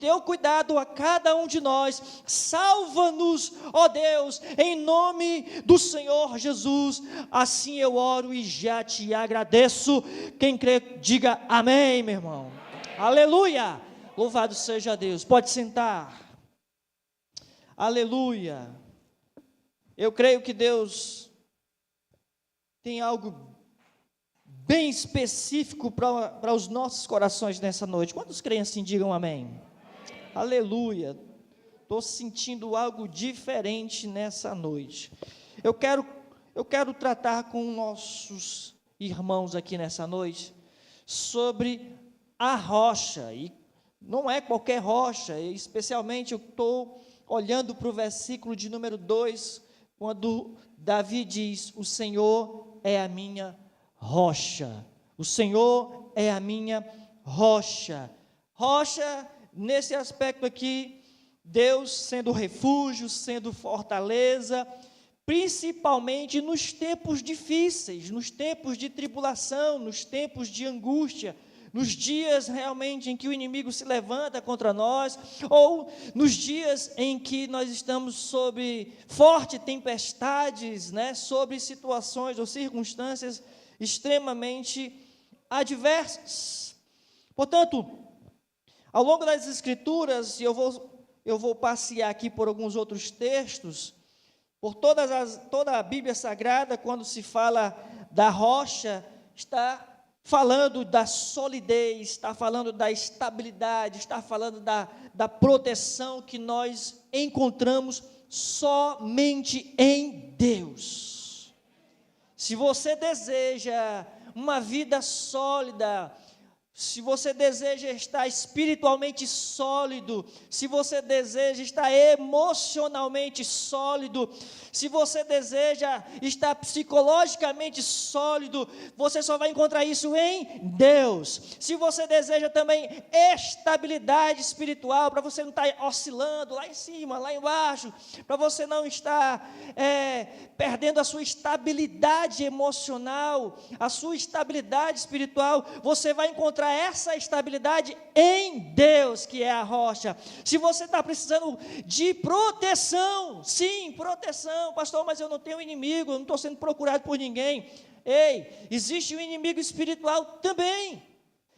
teu cuidado a cada um de nós, salva-nos, ó Deus, em nome do Senhor Jesus, assim eu oro e já te agradeço. Quem crê, diga amém, meu irmão. Aleluia, louvado seja Deus, pode sentar. Aleluia. Eu creio que Deus tem algo bem específico para os nossos corações nessa noite. Quantos creem assim, digam amém. Aleluia, estou sentindo algo diferente nessa noite. Eu quero tratar com nossos irmãos aqui nessa noite sobre a rocha, e não é qualquer rocha, especialmente eu estou olhando para o versículo de número 2, quando Davi diz: o Senhor é a minha rocha, o Senhor é a minha rocha. Rocha, nesse aspecto aqui, Deus sendo refúgio, sendo fortaleza, principalmente nos tempos difíceis, nos tempos de tribulação, nos tempos de angústia, nos dias realmente em que o inimigo se levanta contra nós, ou nos dias em que nós estamos sob fortes tempestades, sobre situações ou circunstâncias extremamente adversas. Portanto, ao longo das Escrituras, e eu vou passear aqui por alguns outros textos, por toda a Bíblia Sagrada, quando se fala da rocha, está falando da solidez, está falando da estabilidade, está falando da proteção que nós encontramos somente em Deus. Se você deseja uma vida sólida, se você deseja estar espiritualmente sólido, se você deseja estar emocionalmente sólido, se você deseja estar psicologicamente sólido, você só vai encontrar isso em Deus. Se você deseja também estabilidade espiritual, para você não estar oscilando lá em cima, lá embaixo, para você não estar perdendo a sua estabilidade emocional, a sua estabilidade espiritual, você vai encontrar essa estabilidade em Deus, que é a rocha. Se você está precisando de proteção, sim, proteção, pastor, mas eu não tenho inimigo, eu não estou sendo procurado por ninguém. Ei, existe um inimigo espiritual também.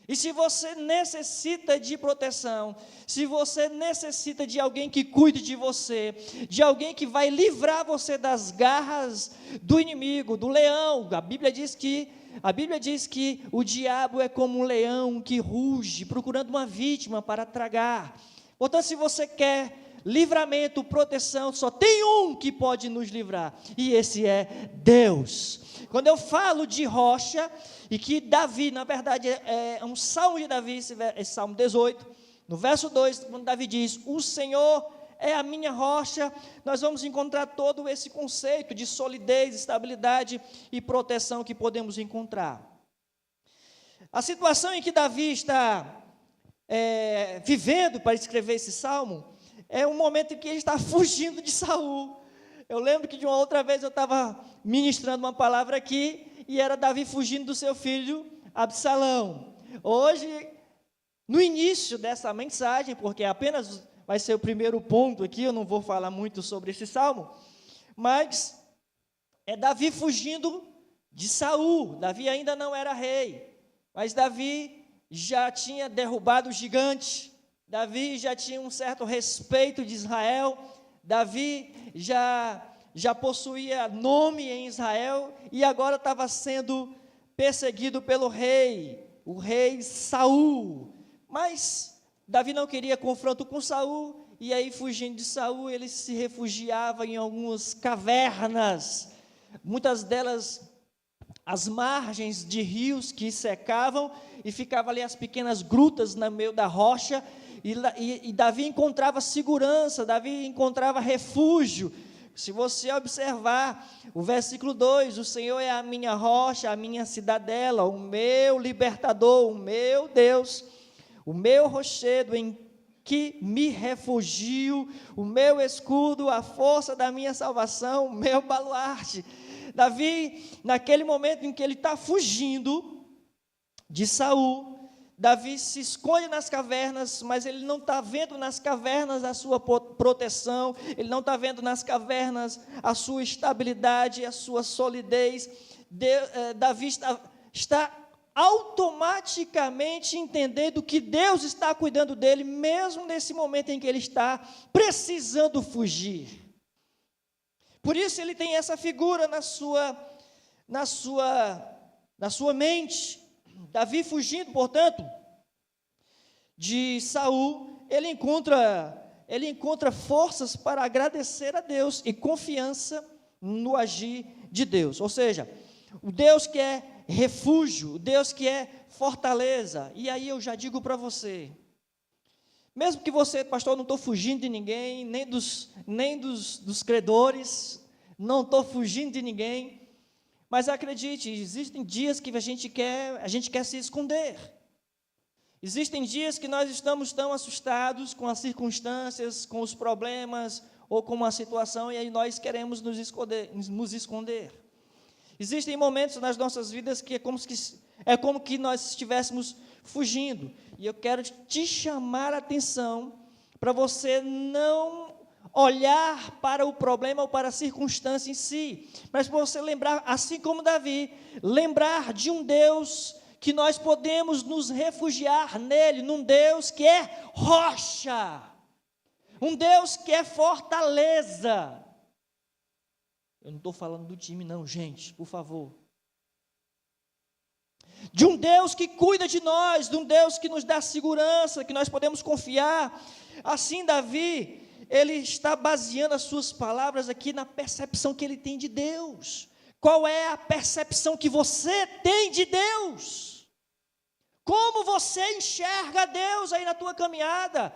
E se você necessita de proteção, se você necessita de alguém que cuide de você, de alguém que vai livrar você das garras do inimigo, do leão, a Bíblia diz que o diabo é como um leão que ruge, procurando uma vítima para tragar. Portanto, se você quer livramento, proteção, só tem um que pode nos livrar, e esse é Deus. Quando eu falo de rocha, e que Davi, na verdade, é um salmo de Davi, esse salmo 18, no verso 2, quando Davi diz: o Senhor é a minha rocha, nós vamos encontrar todo esse conceito de solidez, estabilidade e proteção que podemos encontrar. A situação em que Davi está vivendo para escrever esse salmo, é um momento em que ele está fugindo de Saul. Eu lembro que de uma outra vez eu estava ministrando uma palavra aqui, e era Davi fugindo do seu filho Absalão. Hoje, no início dessa mensagem, porque apenas vai ser o primeiro ponto aqui, eu não vou falar muito sobre esse salmo, mas é Davi fugindo de Saul. Davi ainda não era rei, mas Davi já tinha derrubado o gigante, Davi já tinha um certo respeito de Israel, Davi já possuía nome em Israel, e agora estava sendo perseguido pelo rei, o rei Saul. Mas Davi não queria confronto com Saul, e aí, fugindo de Saul, ele se refugiava em algumas cavernas, muitas delas às margens de rios que secavam, e ficava ali as pequenas grutas no meio da rocha, e Davi encontrava segurança, Davi encontrava refúgio. Se você observar o versículo 2, o Senhor é a minha rocha, a minha cidadela, o meu libertador, o meu Deus, o meu rochedo em que me refugio, o meu escudo, a força da minha salvação, o meu baluarte. Davi, naquele momento em que ele está fugindo de Saul, Davi se esconde nas cavernas, mas ele não está vendo nas cavernas a sua proteção, ele não está vendo nas cavernas a sua estabilidade, a sua solidez. Davi está automaticamente entendendo que Deus está cuidando dele, mesmo nesse momento em que ele está precisando fugir. Por isso ele tem essa figura na sua mente. Davi fugindo, portanto, de Saul, ele encontra forças para agradecer a Deus e confiança no agir de Deus. Ou seja, o Deus que é refúgio, o Deus que é fortaleza. E aí eu já digo para você, mesmo que você, pastor, não estou fugindo de ninguém, nem dos credores, não estou fugindo de ninguém, mas acredite, existem dias que a gente quer se esconder. Existem dias que nós estamos tão assustados com as circunstâncias, com os problemas, ou com uma situação, e aí nós queremos nos esconder. Existem momentos nas nossas vidas que é como que nós estivéssemos fugindo. E eu quero te chamar a atenção para você não olhar para o problema ou para a circunstância em si, mas para você lembrar, assim como Davi, lembrar de um Deus que nós podemos nos refugiar nele, num Deus que é rocha, um Deus que é fortaleza. Eu não estou falando do time não, gente, por favor. De um Deus que cuida de nós, de um Deus que nos dá segurança, que nós podemos confiar. Assim, Davi, ele está baseando as suas palavras aqui na percepção que ele tem de Deus. Qual é a percepção que você tem de Deus? Como você enxerga Deus aí na tua caminhada?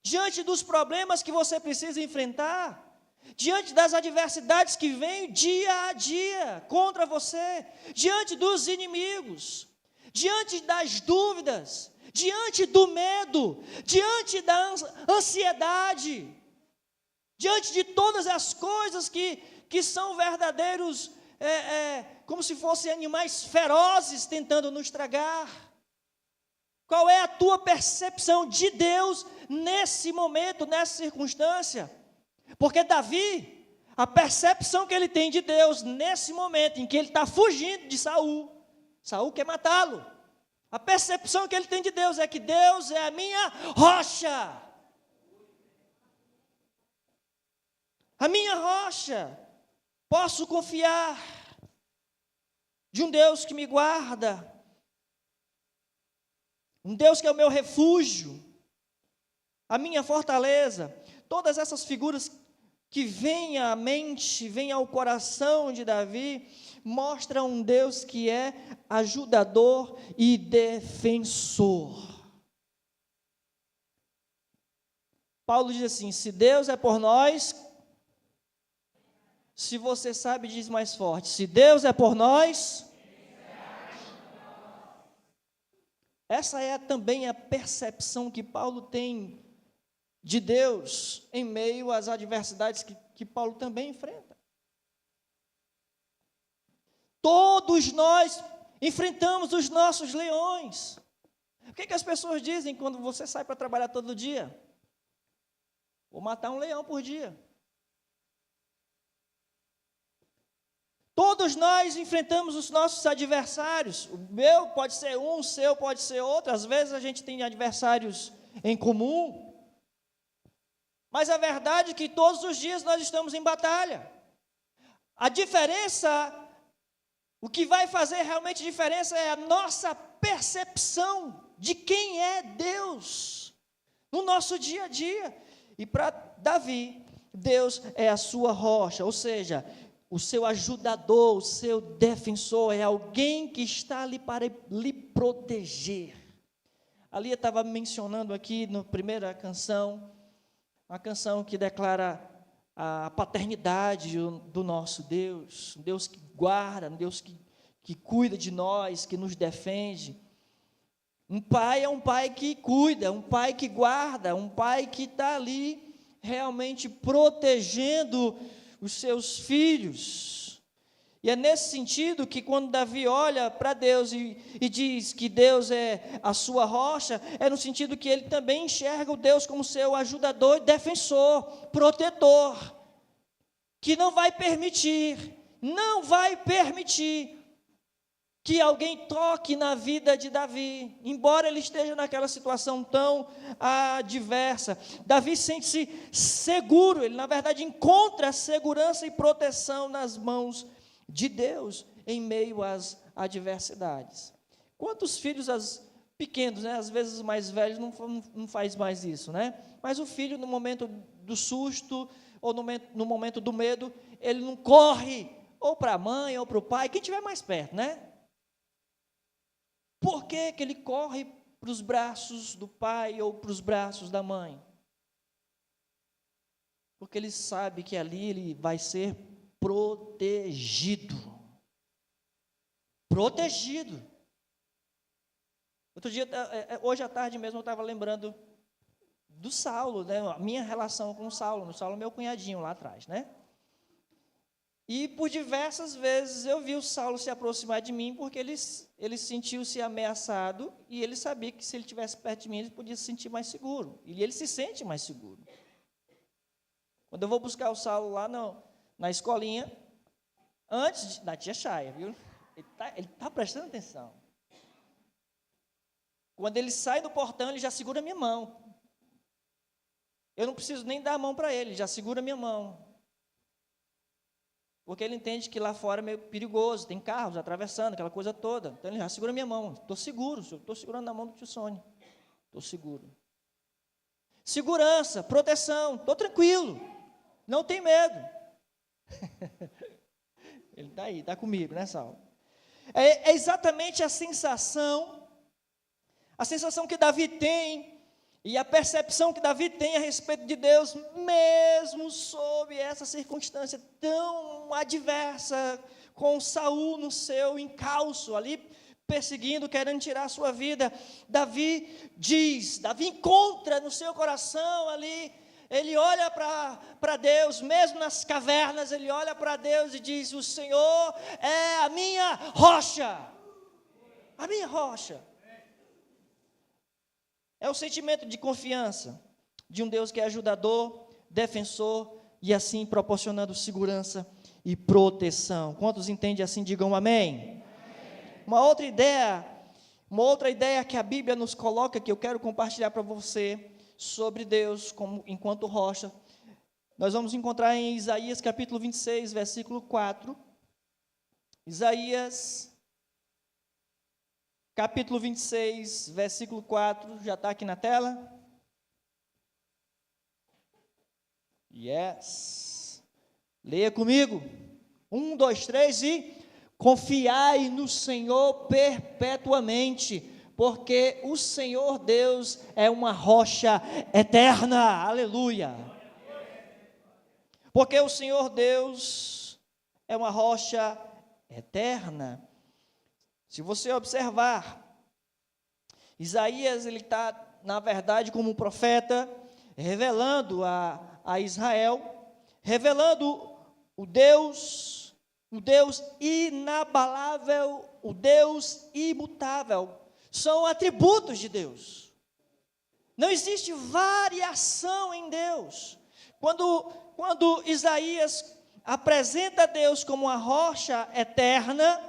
Diante dos problemas que você precisa enfrentar? Diante das adversidades que vêm dia a dia contra você? Diante dos inimigos? Diante das dúvidas? Diante do medo? Diante da ansiedade? Diante de todas as coisas que são verdadeiros, como se fossem animais ferozes tentando nos tragar. Qual é a tua percepção de Deus nesse momento, nessa circunstância? Porque Davi, a percepção que ele tem de Deus nesse momento em que ele está fugindo de Saul quer matá-lo. A percepção que ele tem de Deus é que Deus é a minha rocha. A minha rocha, posso confiar de um Deus que me guarda, um Deus que é o meu refúgio, a minha fortaleza. Todas essas figuras que vêm à mente, vêm ao coração de Davi, mostram um Deus que é ajudador e defensor. Paulo diz assim: se Deus é por nós, se você sabe, diz mais forte, se Deus é por nós, essa é também a percepção que Paulo tem de Deus em meio às adversidades que Paulo também enfrenta. Todos nós enfrentamos os nossos leões. O que as pessoas dizem quando você sai para trabalhar todo dia? Vou matar um leão por dia. Todos nós enfrentamos os nossos adversários. O meu pode ser um, o seu pode ser outro. Às vezes a gente tem adversários em comum. Mas a verdade é que todos os dias nós estamos em batalha. A diferença, o que vai fazer realmente diferença é a nossa percepção de quem é Deus no nosso dia a dia. E para Davi, Deus é a sua rocha, ou seja, o seu ajudador, o seu defensor, é alguém que está ali para lhe proteger. A Lia estava mencionando aqui na primeira canção, uma canção que declara a paternidade do nosso Deus, um Deus que guarda, um Deus que cuida de nós, que nos defende. Um pai é um pai que cuida, um pai que guarda, um pai que está ali realmente protegendo os seus filhos. E é nesse sentido que quando Davi olha para Deus e diz que Deus é a sua rocha, é no sentido que ele também enxerga o Deus como seu ajudador e defensor, protetor, que não vai permitir que alguém toque na vida de Davi, embora ele esteja naquela situação tão adversa. Davi sente-se seguro, ele na verdade encontra segurança e proteção nas mãos de Deus em meio às adversidades. Quantos filhos pequenos, né? Às vezes os mais velhos não faz mais isso, né? Mas o filho no momento do susto ou no momento do medo, ele não corre ou para a mãe ou para o pai, quem estiver mais perto, né? Por que ele corre para os braços do pai ou para os braços da mãe? Porque ele sabe que ali ele vai ser protegido. Protegido. Outro dia, hoje à tarde mesmo, eu estava lembrando do Saulo, né? A minha relação com o Saulo. O Saulo é meu cunhadinho lá atrás, né? E por diversas vezes eu vi o Saulo se aproximar de mim, porque ele sentiu-se ameaçado, e ele sabia que se ele estivesse perto de mim, ele podia se sentir mais seguro. E ele se sente mais seguro. Quando eu vou buscar o Saulo lá na escolinha, antes da tia Chaia, viu? Ele tá prestando atenção. Quando ele sai do portão, ele já segura a minha mão. Eu não preciso nem dar a mão para ele, já segura a minha mão. Porque ele entende que lá fora é meio perigoso, tem carros atravessando, aquela coisa toda. Então ele já segura a minha mão. Estou seguro, estou segurando na mão do tio Sônia. Estou seguro. Segurança, proteção, estou tranquilo. Não tem medo. Ele está aí, está comigo, né, Saulo? É exatamente a sensação que Davi tem, e a percepção que Davi tem a respeito de Deus, mesmo sob essa circunstância tão adversa, com Saul no seu encalço ali, perseguindo, querendo tirar a sua vida. Davi encontra no seu coração ali, ele olha para Deus, mesmo nas cavernas, ele olha para Deus e diz: o Senhor é a minha rocha, a minha rocha. É o sentimento de confiança de um Deus que é ajudador, defensor e assim proporcionando segurança e proteção. Quantos entendem assim, digam amém. Uma outra ideia que a Bíblia nos coloca, que eu quero compartilhar para você, sobre Deus enquanto rocha, nós vamos encontrar em Isaías capítulo 26, versículo 4. Isaías capítulo 26, versículo 4, já está aqui na tela? Yes. Leia comigo. 1, 2, 3 e: confiai no Senhor perpetuamente, porque o Senhor Deus é uma rocha eterna. Aleluia. Porque o Senhor Deus é uma rocha eterna. Se você observar, Isaías, ele está, na verdade, como um profeta, revelando a Israel, revelando o Deus inabalável, o Deus imutável. São atributos de Deus. Não existe variação em Deus. Quando Isaías apresenta Deus como uma rocha eterna,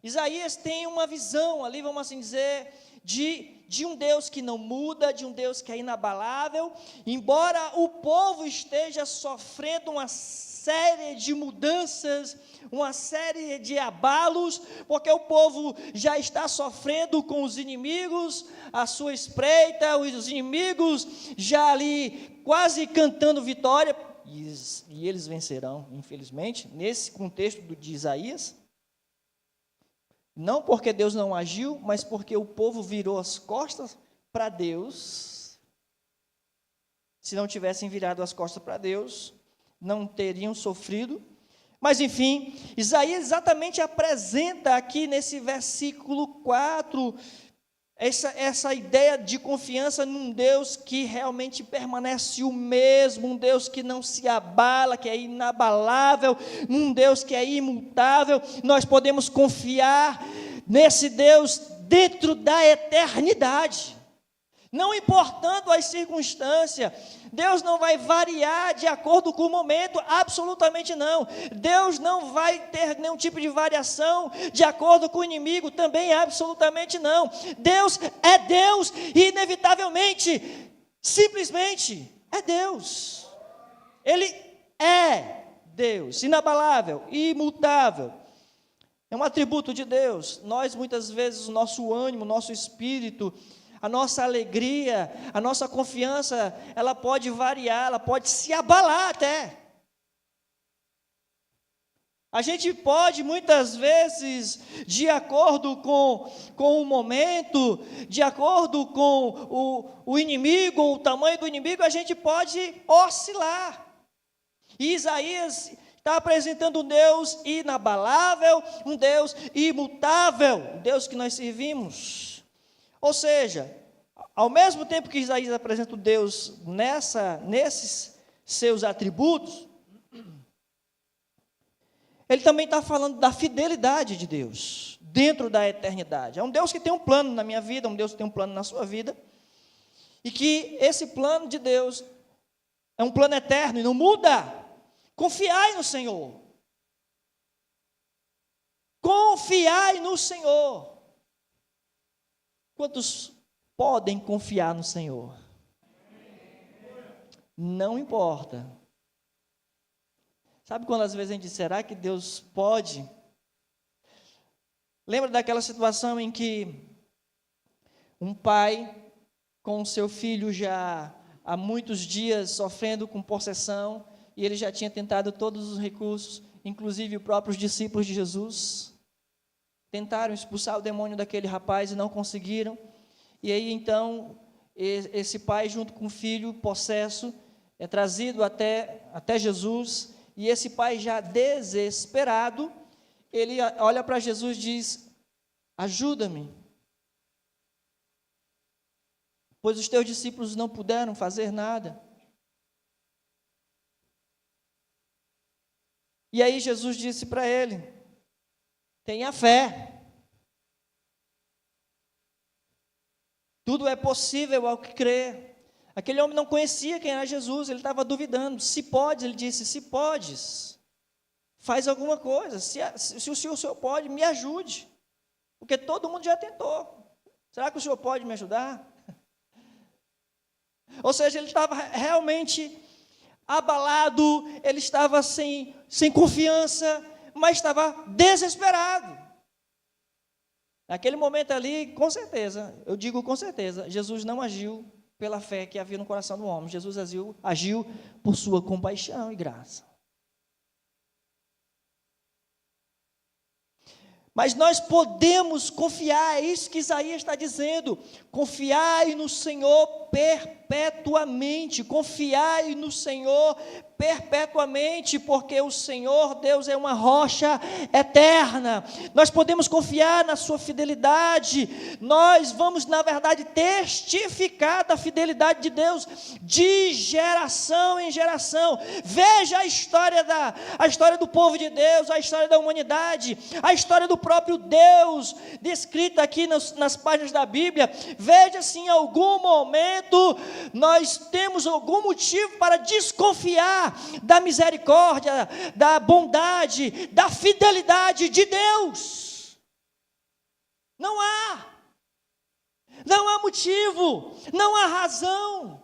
Isaías tem uma visão ali, vamos assim dizer, de um Deus que não muda, de um Deus que é inabalável, embora o povo esteja sofrendo uma série de mudanças, uma série de abalos, porque o povo já está sofrendo com os inimigos à sua espreita, os inimigos já ali quase cantando vitória, e eles vencerão, infelizmente, nesse contexto de Isaías. Não porque Deus não agiu, mas porque o povo virou as costas para Deus. Se não tivessem virado as costas para Deus, não teriam sofrido. Mas enfim, Isaías exatamente apresenta aqui nesse versículo 4, essa ideia de confiança num Deus que realmente permanece o mesmo, um Deus que não se abala, que é inabalável, num Deus que é imutável. Nós podemos confiar nesse Deus dentro da eternidade. Não importando as circunstâncias, Deus não vai variar de acordo com o momento, absolutamente não. Deus não vai ter nenhum tipo de variação de acordo com o inimigo, também absolutamente não. Deus é Deus e inevitavelmente, simplesmente é Deus. Ele é Deus, inabalável, imutável. É um atributo de Deus. Nós muitas vezes, o nosso ânimo, o nosso espírito, a nossa alegria, a nossa confiança, ela pode variar, ela pode se abalar até. A gente pode, muitas vezes, de acordo com o momento, de acordo com o inimigo, ou o tamanho do inimigo, a gente pode oscilar. E Isaías está apresentando um Deus inabalável, um Deus imutável, um Deus que nós servimos. Ou seja, ao mesmo tempo que Isaías apresenta o Deus nesses seus atributos, ele também está falando da fidelidade de Deus, dentro da eternidade. É um Deus que tem um plano na minha vida, um Deus que tem um plano na sua vida, e que esse plano de Deus é um plano eterno e não muda. Confiai no Senhor. Confiai no Senhor. Quantos podem confiar no Senhor? Não importa. Sabe quando às vezes a gente diz, será que Deus pode? Lembra daquela situação em que um pai com o seu filho já há muitos dias sofrendo com possessão, e ele já tinha tentado todos os recursos, inclusive os próprios discípulos de Jesus, tentaram expulsar o demônio daquele rapaz e não conseguiram. E aí então, esse pai junto com o filho possesso é trazido até Jesus, e esse pai já desesperado, ele olha para Jesus e diz, ajuda-me, pois os teus discípulos não puderam fazer nada. E aí Jesus disse para ele, tenha fé. Tudo é possível ao que crê. Aquele homem não conhecia quem era Jesus, ele estava duvidando. Se podes, ele disse, se podes, faz alguma coisa. Se o senhor pode, me ajude. Porque todo mundo já tentou. Será que o senhor pode me ajudar? Ou seja, ele estava realmente abalado, ele estava sem confiança, mas estava desesperado. Naquele momento ali, com certeza, eu digo com certeza, Jesus não agiu pela fé que havia no coração do homem. Jesus agiu por sua compaixão e graça. Mas nós podemos confiar, é isso que Isaías está dizendo, confiai no Senhor perpetuamente, confiai no Senhor perpetuamente, porque o Senhor Deus é uma rocha eterna. Nós podemos confiar na sua fidelidade. Nós vamos, na verdade, testificar da fidelidade de Deus de geração em geração. Veja a história do povo de Deus, a história da humanidade, a história do próprio Deus, descrita aqui nas páginas da Bíblia. Veja se em algum momento nós temos algum motivo para desconfiar da misericórdia, da bondade, da fidelidade de Deus. Não há motivo, não há razão.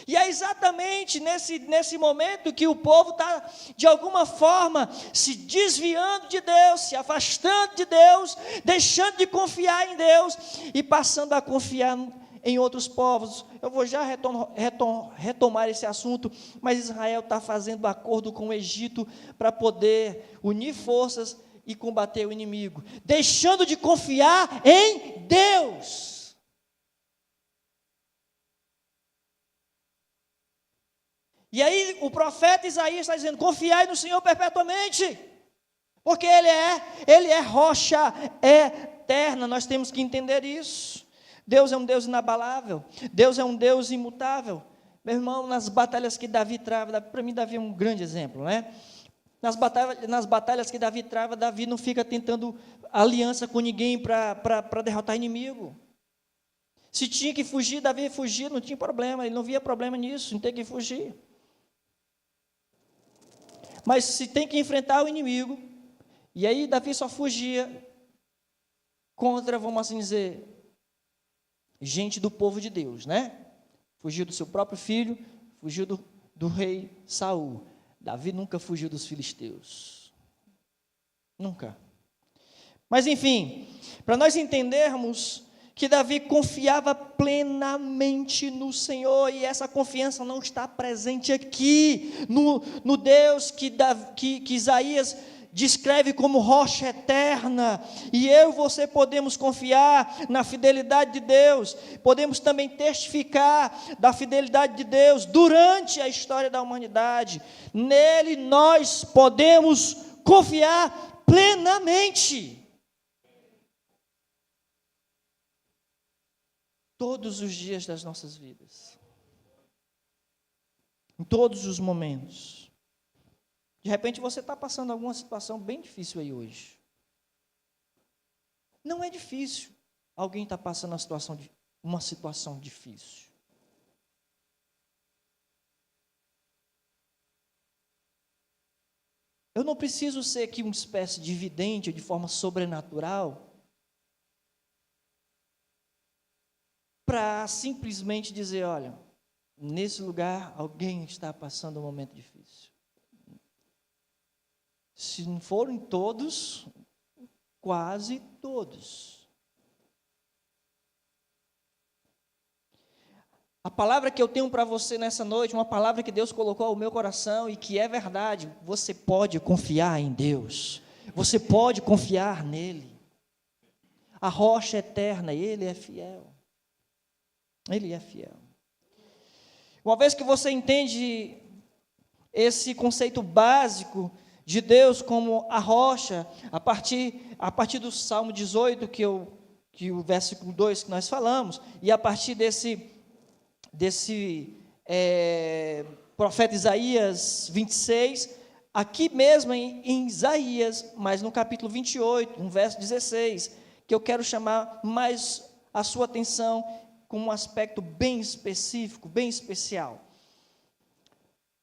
E é exatamente nesse momento que o povo está, de alguma forma, se desviando de Deus, se afastando de Deus, deixando de confiar em Deus e passando a confiar em outros povos. Eu vou já retomar esse assunto, mas Israel está fazendo acordo com o Egito para poder unir forças e combater o inimigo, deixando de confiar em Deus. E aí o profeta Isaías está dizendo, confiai no Senhor perpetuamente, porque Ele é rocha eterna. Nós temos que entender isso. Deus é um Deus inabalável. Deus é um Deus imutável. Meu irmão, nas batalhas que Davi trava, para mim Davi é um grande exemplo, né? Nas batalhas que Davi trava, Davi não fica tentando aliança com ninguém para derrotar inimigo. Se tinha que fugir, Davi fugia, não tinha problema, ele não via problema nisso, em ter que fugir. Mas se tem que enfrentar o inimigo, e aí Davi só fugia contra, vamos assim dizer, gente do povo de Deus, né? Fugiu do seu próprio filho, fugiu do rei Saul. Davi nunca fugiu dos filisteus. Nunca. Mas enfim, para nós entendermos que Davi confiava plenamente no Senhor, e essa confiança não está presente aqui, no Deus que Isaías descreve como rocha eterna, e eu e você podemos confiar na fidelidade de Deus, podemos também testificar da fidelidade de Deus durante a história da humanidade. Nele nós podemos confiar plenamente. Todos os dias das nossas vidas, em todos os momentos. De repente você está passando alguma situação bem difícil aí hoje. Não é difícil alguém estar passando uma situação difícil. Eu não preciso ser aqui uma espécie de vidente de forma sobrenatural para simplesmente dizer, olha, nesse lugar alguém está passando um momento difícil. Se não forem todos, quase todos. A palavra que eu tenho para você nessa noite, uma palavra que Deus colocou ao meu coração e que é verdade, você pode confiar em Deus, você pode confiar nele. A rocha eterna, Ele é fiel. Ele é fiel. Uma vez que você entende esse conceito básico de Deus como a rocha, a partir do Salmo 18, que o versículo 2 que nós falamos, e a partir desse profeta Isaías 26, aqui mesmo em Isaías, mas no capítulo 28, no verso 16, que eu quero chamar mais a sua atenção com um aspecto bem específico, bem especial.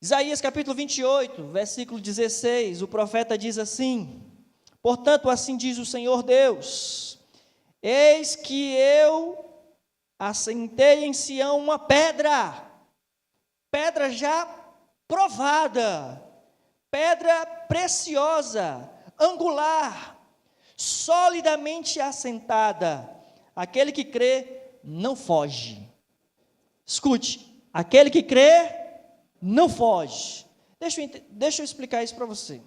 Isaías capítulo 28, versículo 16, o profeta diz assim: portanto, assim diz o Senhor Deus, eis que eu assentei em Sião uma pedra já provada, pedra preciosa, angular, solidamente assentada, aquele que crê não foge. Escute, aquele que crê não foge. Deixa eu explicar isso para você.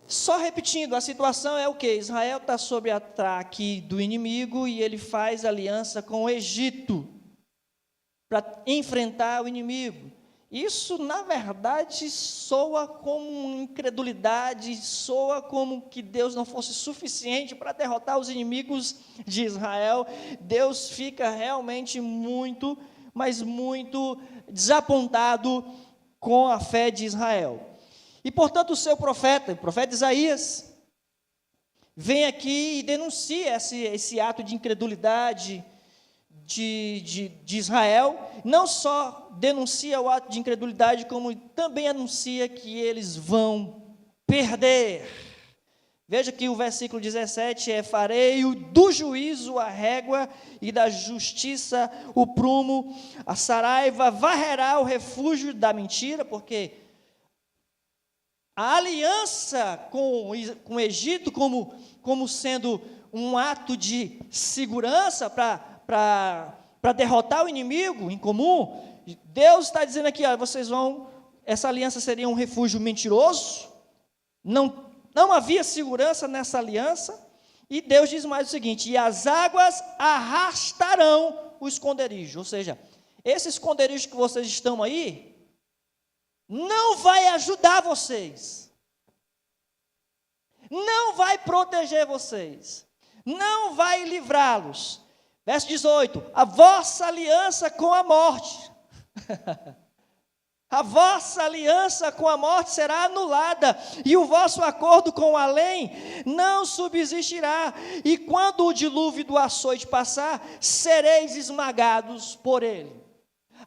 Só repetindo, a situação é o quê? Israel está sob ataque do inimigo e ele faz aliança com o Egito para enfrentar o inimigo. Isso, na verdade, soa como incredulidade, soa como que Deus não fosse suficiente para derrotar os inimigos de Israel. Deus fica realmente muito, mas muito desapontado com a fé de Israel. E, portanto, o seu profeta, o profeta Isaías, vem aqui e denuncia esse ato de incredulidade de Israel. Não só denuncia o ato de incredulidade, como também anuncia que eles vão perder. Veja que o versículo 17 é: farei do juízo a régua e da justiça o prumo, a saraiva varrerá o refúgio da mentira, porque a aliança com o Egito como sendo um ato de segurança para derrotar o inimigo em comum, Deus está dizendo aqui, ó, essa aliança seria um refúgio mentiroso, não havia segurança nessa aliança, e Deus diz mais o seguinte: e as águas arrastarão o esconderijo, ou seja, esse esconderijo que vocês estão aí, não vai ajudar vocês, não vai proteger vocês, não vai livrá-los. Verso 18: a vossa aliança com a morte. A vossa aliança com a morte será anulada, e o vosso acordo com o além não subsistirá. E quando o dilúvio do açoite passar, sereis esmagados por ele.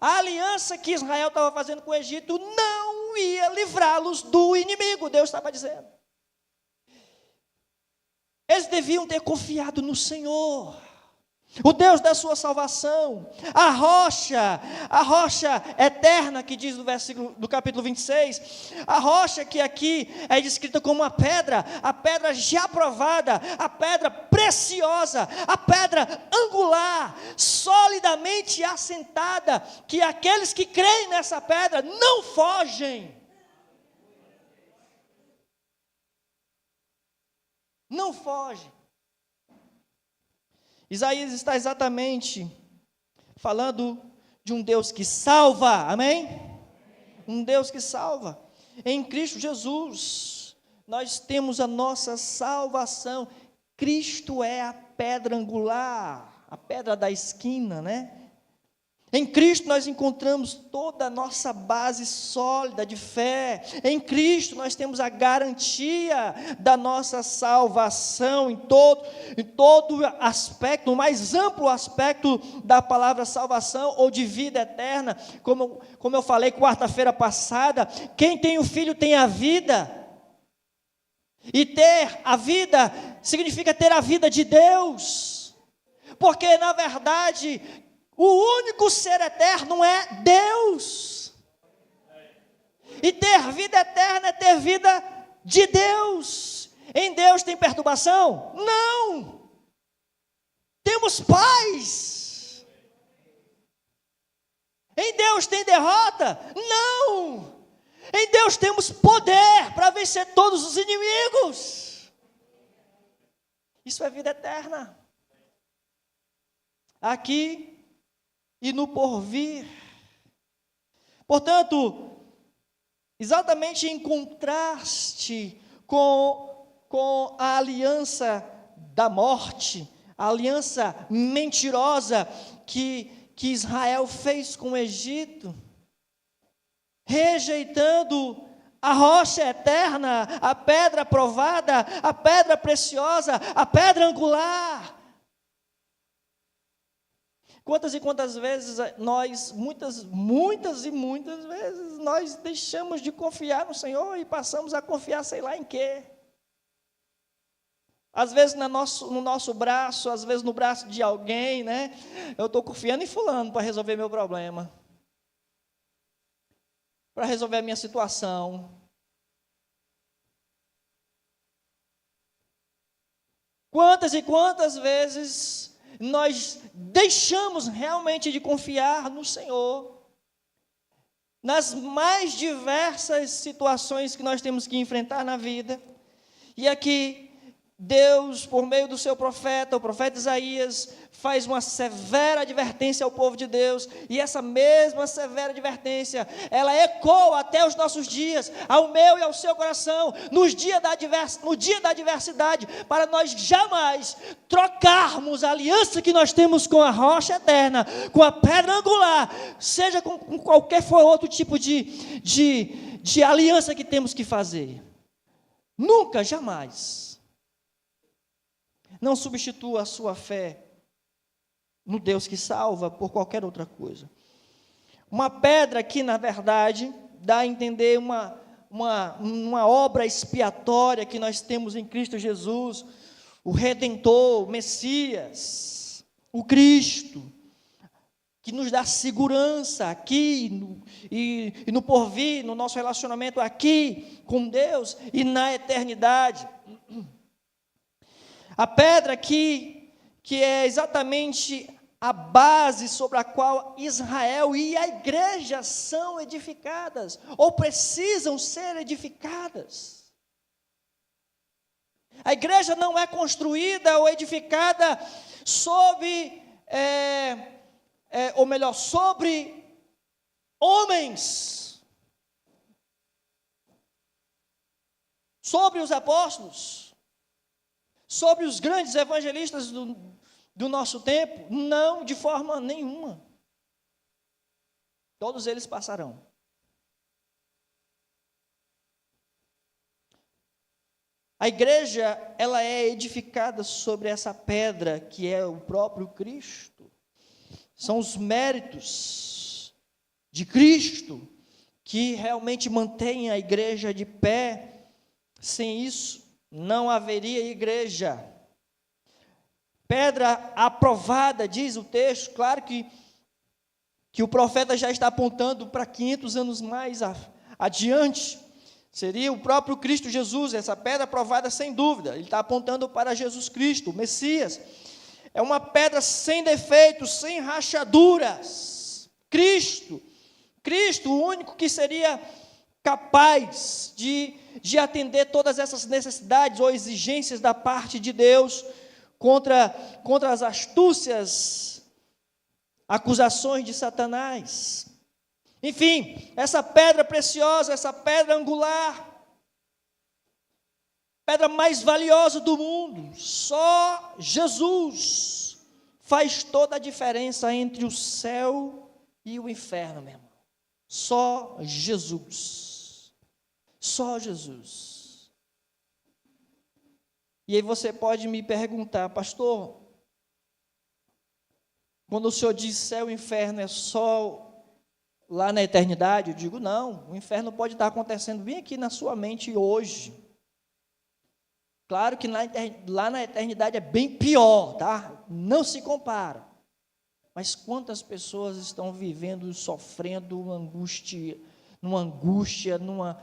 A aliança que Israel estava fazendo com o Egito não ia livrá-los do inimigo, Deus estava dizendo. Eles deviam ter confiado no Senhor, o Deus da sua salvação, a rocha eterna, que diz no versículo do capítulo 26, a rocha que aqui é descrita como a pedra já provada, a pedra preciosa, a pedra angular, solidamente assentada, que aqueles que creem nessa pedra não fogem. Não fogem. Isaías está exatamente falando de um Deus que salva, amém? Um Deus que salva. Em Cristo Jesus, nós temos a nossa salvação. Cristo é a pedra angular, a pedra da esquina, né? Em Cristo nós encontramos toda a nossa base sólida de fé. Em Cristo nós temos a garantia da nossa salvação em todo aspecto, o mais amplo aspecto da palavra salvação ou de vida eterna. Como eu falei quarta-feira passada, quem tem o Filho tem a vida. E ter a vida significa ter a vida de Deus. Porque na verdade o único ser eterno é Deus. E ter vida eterna é ter vida de Deus. Em Deus tem perturbação? Não. Temos paz. Em Deus tem derrota? Não. Em Deus temos poder para vencer todos os inimigos. Isso é vida eterna. Aqui e no porvir. Portanto, exatamente em contraste com a aliança da morte, a aliança mentirosa que Israel fez com o Egito, rejeitando a rocha eterna, a pedra provada, a pedra preciosa, a pedra angular. Quantas e quantas vezes nós, muitas vezes, nós deixamos de confiar no Senhor e passamos a confiar sei lá em quê. Às vezes no nosso braço, às vezes no braço de alguém, né? Eu estou confiando em fulano para resolver meu problema, para resolver a minha situação. Quantas e quantas vezes nós deixamos realmente de confiar no Senhor, nas mais diversas situações que nós temos que enfrentar na vida. E aqui, Deus, por meio do seu profeta, o profeta Isaías, faz uma severa advertência ao povo de Deus, e essa mesma severa advertência, ela ecoa até os nossos dias, ao meu e ao seu coração, no dia da adversidade, para nós jamais trocarmos a aliança que nós temos com a rocha eterna, com a pedra angular, seja com qualquer for outro tipo de aliança que temos que fazer. Nunca, jamais. Não substitua a sua fé no Deus que salva por qualquer outra coisa. Uma pedra que, na verdade, dá a entender uma obra expiatória que nós temos em Cristo Jesus, o Redentor, o Messias, o Cristo, que nos dá segurança aqui e no porvir, no nosso relacionamento aqui com Deus e na eternidade. A pedra que é exatamente a base sobre a qual Israel e a igreja são edificadas, ou precisam ser edificadas. A igreja não é construída ou edificada sobre homens, sobre os apóstolos, Sobre os grandes evangelistas do nosso tempo? Não, de forma nenhuma. Todos eles passarão. A igreja, ela é edificada sobre essa pedra que é o próprio Cristo. São os méritos de Cristo que realmente mantêm a igreja de pé. Sem isso, não haveria igreja. Pedra aprovada, diz o texto. Claro que o profeta já está apontando para 500 anos mais adiante. Seria o próprio Cristo Jesus, essa pedra aprovada sem dúvida. Ele está apontando para Jesus Cristo, o Messias. É uma pedra sem defeitos, sem rachaduras. Cristo, o único que seria capaz de atender todas essas necessidades ou exigências da parte de Deus contra as astúcias, acusações de Satanás. Enfim, essa pedra preciosa, essa pedra angular, pedra mais valiosa do mundo, só Jesus faz toda a diferença entre o céu e o inferno, meu irmão. Só Jesus. Só Jesus. E aí você pode me perguntar, pastor, quando o senhor diz céu e inferno é só lá na eternidade? Eu digo, não, o inferno pode estar acontecendo bem aqui na sua mente hoje. Claro que lá na eternidade é bem pior, tá? Não se compara. Mas quantas pessoas estão vivendo, sofrendo numa angústia, numa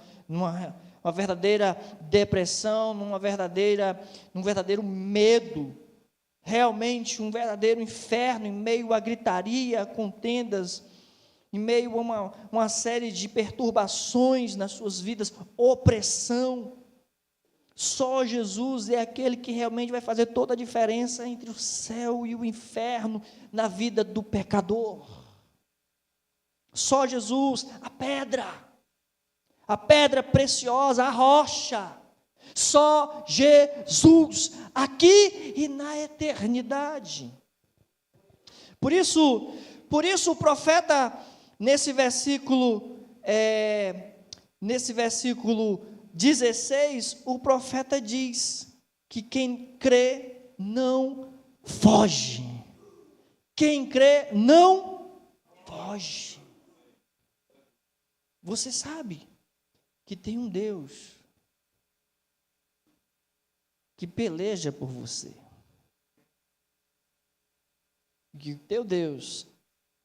verdadeira depressão, num verdadeiro medo, realmente um verdadeiro inferno, em meio à gritaria, contendas, em meio a uma série de perturbações nas suas vidas, opressão. Só Jesus é aquele que realmente vai fazer toda a diferença entre o céu e o inferno na vida do pecador. Só Jesus, a pedra preciosa, a rocha. Só Jesus, aqui e na eternidade. Por isso o profeta, nesse versículo 16, o profeta diz que quem crê não foge. Quem crê não foge. Você sabe que tem um Deus que peleja por você. Que o teu Deus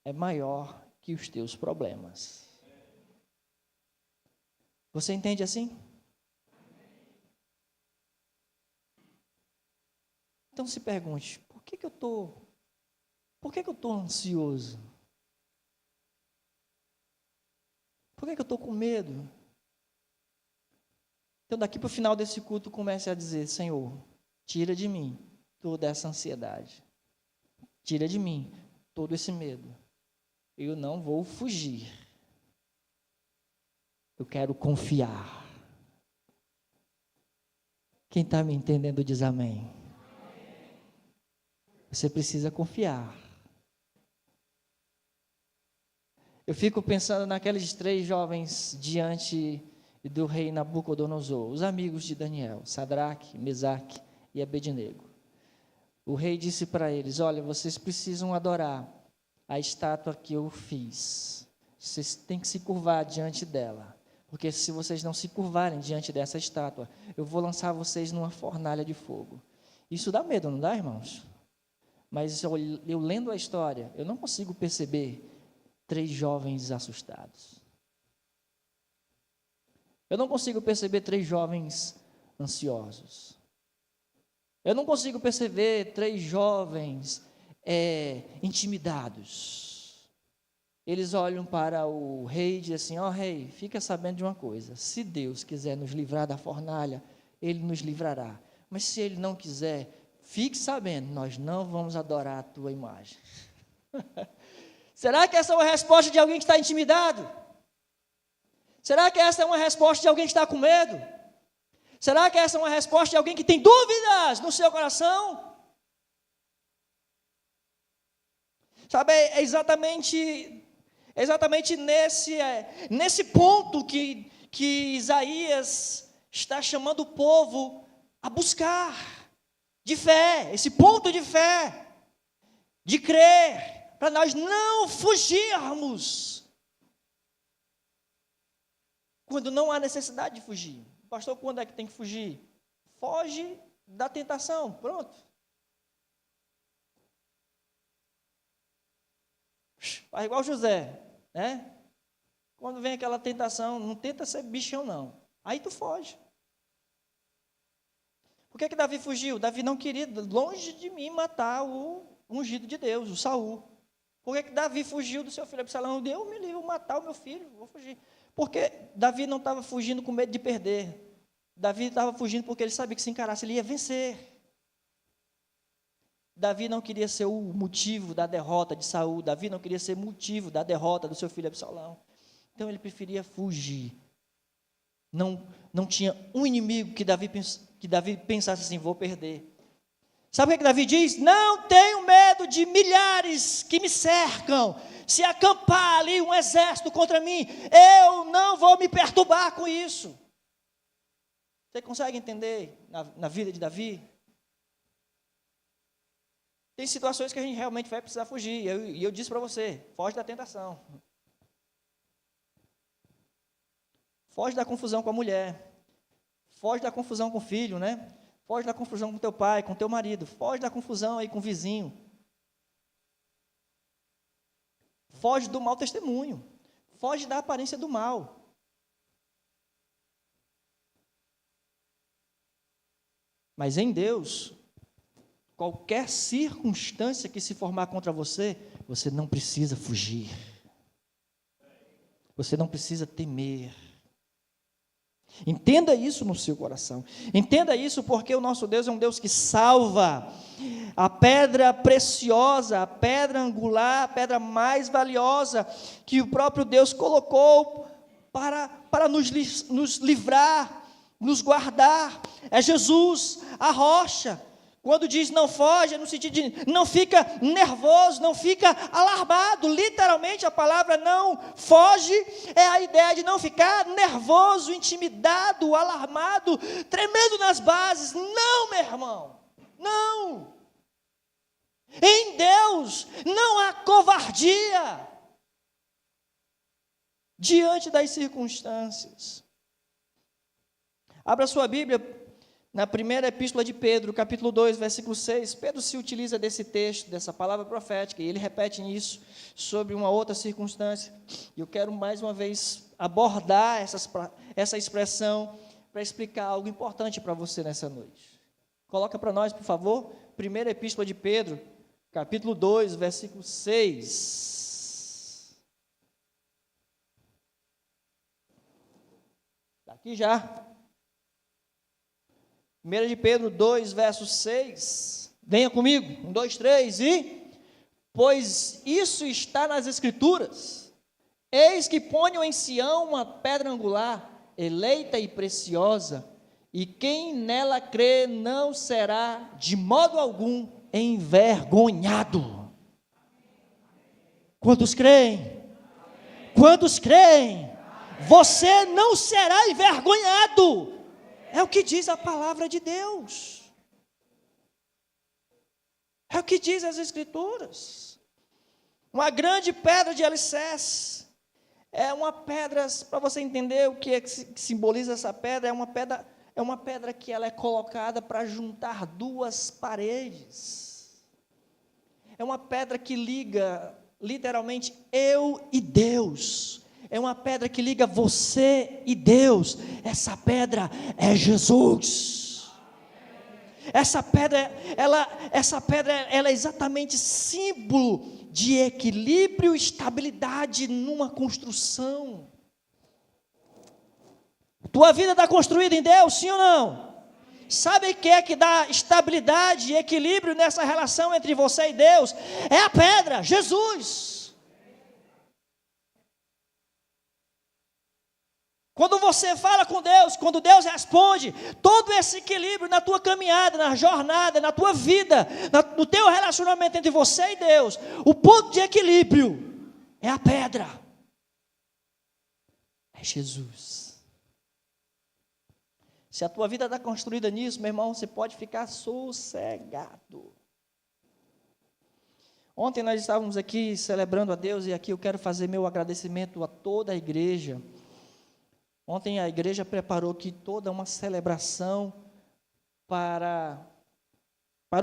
é maior que os teus problemas. Você entende assim? Então se pergunte, por que eu estou ansioso? Por que eu estou com medo? Então daqui para o final desse culto comece a dizer, Senhor, tira de mim toda essa ansiedade. Tira de mim todo esse medo. Eu não vou fugir. Eu quero confiar. Quem está me entendendo diz amém. Você precisa confiar. Eu fico pensando naqueles 3 jovens diante do rei Nabucodonosor, os amigos de Daniel, Sadraque, Mesaque e Abednego. O rei disse para eles, olha, vocês precisam adorar a estátua que eu fiz. Vocês têm que se curvar diante dela. Porque se vocês não se curvarem diante dessa estátua, eu vou lançar vocês numa fornalha de fogo. Isso dá medo, não dá, irmãos? Mas eu lendo a história, eu não consigo perceber 3 jovens assustados. Eu não consigo perceber 3 jovens ansiosos. Eu não consigo perceber 3 jovens intimidados. Eles olham para o rei e dizem assim, ó rei, fica sabendo de uma coisa, se Deus quiser nos livrar da fornalha, Ele nos livrará. Mas se Ele não quiser, fique sabendo, nós não vamos adorar a tua imagem. Será que essa é uma resposta de alguém que está intimidado? Será que essa é uma resposta de alguém que está com medo? Será que essa é uma resposta de alguém que tem dúvidas no seu coração? Sabe, é exatamente nesse ponto que Isaías está chamando o povo a buscar, de fé, esse ponto de fé, de crer, para nós não fugirmos, quando não há necessidade de fugir. Pastor, quando é que tem que fugir? Foge da tentação, pronto. Faz igual José, né? Quando vem aquela tentação, não tenta ser bichão não, aí tu foge. Por que Davi fugiu? Davi não queria, longe de mim, matar o ungido de Deus, o Saul. Por que Davi fugiu do seu filho Absalão? Deus me livre, vou matar o meu filho, vou fugir. Porque Davi não estava fugindo com medo de perder. Davi estava fugindo porque ele sabia que se encarasse ele ia vencer. Davi não queria ser o motivo da derrota de Saul. Davi não queria ser motivo da derrota do seu filho Absalão. Então ele preferia fugir. Não tinha um inimigo que Davi pensasse assim, vou perder. Sabe o que Davi diz? Não tenho medo de milhares que me cercam. Se acampar ali um exército contra mim, eu não vou me perturbar com isso. Você consegue entender na vida de Davi? Tem situações que a gente realmente vai precisar fugir. E eu disse para você, foge da tentação. Foge da confusão com a mulher. Foge da confusão com o filho, né? Foge da confusão com teu pai, com teu marido. Foge da confusão aí com o vizinho. Foge do mau testemunho. Foge da aparência do mal. Mas em Deus, qualquer circunstância que se formar contra você, você não precisa fugir. Você não precisa temer. Entenda isso no seu coração. Entenda isso porque o nosso Deus é um Deus que salva. A pedra preciosa, a pedra angular, a pedra mais valiosa que o próprio Deus colocou para nos livrar, nos guardar. É Jesus, a rocha. Quando diz não foge, é no sentido de não fica nervoso, não fica alarmado. Literalmente a palavra não foge é a ideia de não ficar nervoso, intimidado, alarmado, tremendo nas bases. Não, meu irmão, não. Em Deus não há covardia diante das circunstâncias. Abra sua Bíblia. Na primeira epístola de Pedro, capítulo 2, versículo 6, Pedro se utiliza desse texto, dessa palavra profética, e ele repete isso sobre uma outra circunstância. E eu quero mais uma vez abordar essa expressão para explicar algo importante para você nessa noite. Coloca para nós, por favor, primeira epístola de Pedro, capítulo 2, versículo 6. Está aqui já. 1 de Pedro 2, verso 6, venha comigo, 1, 2, 3, pois isso está nas Escrituras, eis que ponho em Sião uma pedra angular, eleita e preciosa, e quem nela crê não será de modo algum envergonhado. Quantos creem? Quantos creem? Você não será envergonhado. É o que diz a palavra de Deus. É o que diz as Escrituras. Uma grande pedra de alicerce. É uma pedra, para você entender o que simboliza essa pedra, é uma pedra que ela é colocada para juntar duas paredes. É uma pedra que liga, literalmente, eu e Deus. É uma pedra que liga você e Deus. Essa pedra é Jesus. Essa pedra, ela é exatamente símbolo de equilíbrio e estabilidade numa construção. Tua vida está construída em Deus, sim ou não? Sabe o que é que dá estabilidade e equilíbrio nessa relação entre você e Deus? É a pedra, Jesus. Quando você fala com Deus, quando Deus responde, todo esse equilíbrio na tua caminhada, na jornada, na tua vida, no teu relacionamento entre você e Deus, o ponto de equilíbrio é a pedra, é Jesus. Se a tua vida está construída nisso, meu irmão, você pode ficar sossegado. Ontem nós estávamos aqui celebrando a Deus, e aqui eu quero fazer meu agradecimento a toda a igreja. Ontem a igreja preparou aqui toda uma celebração para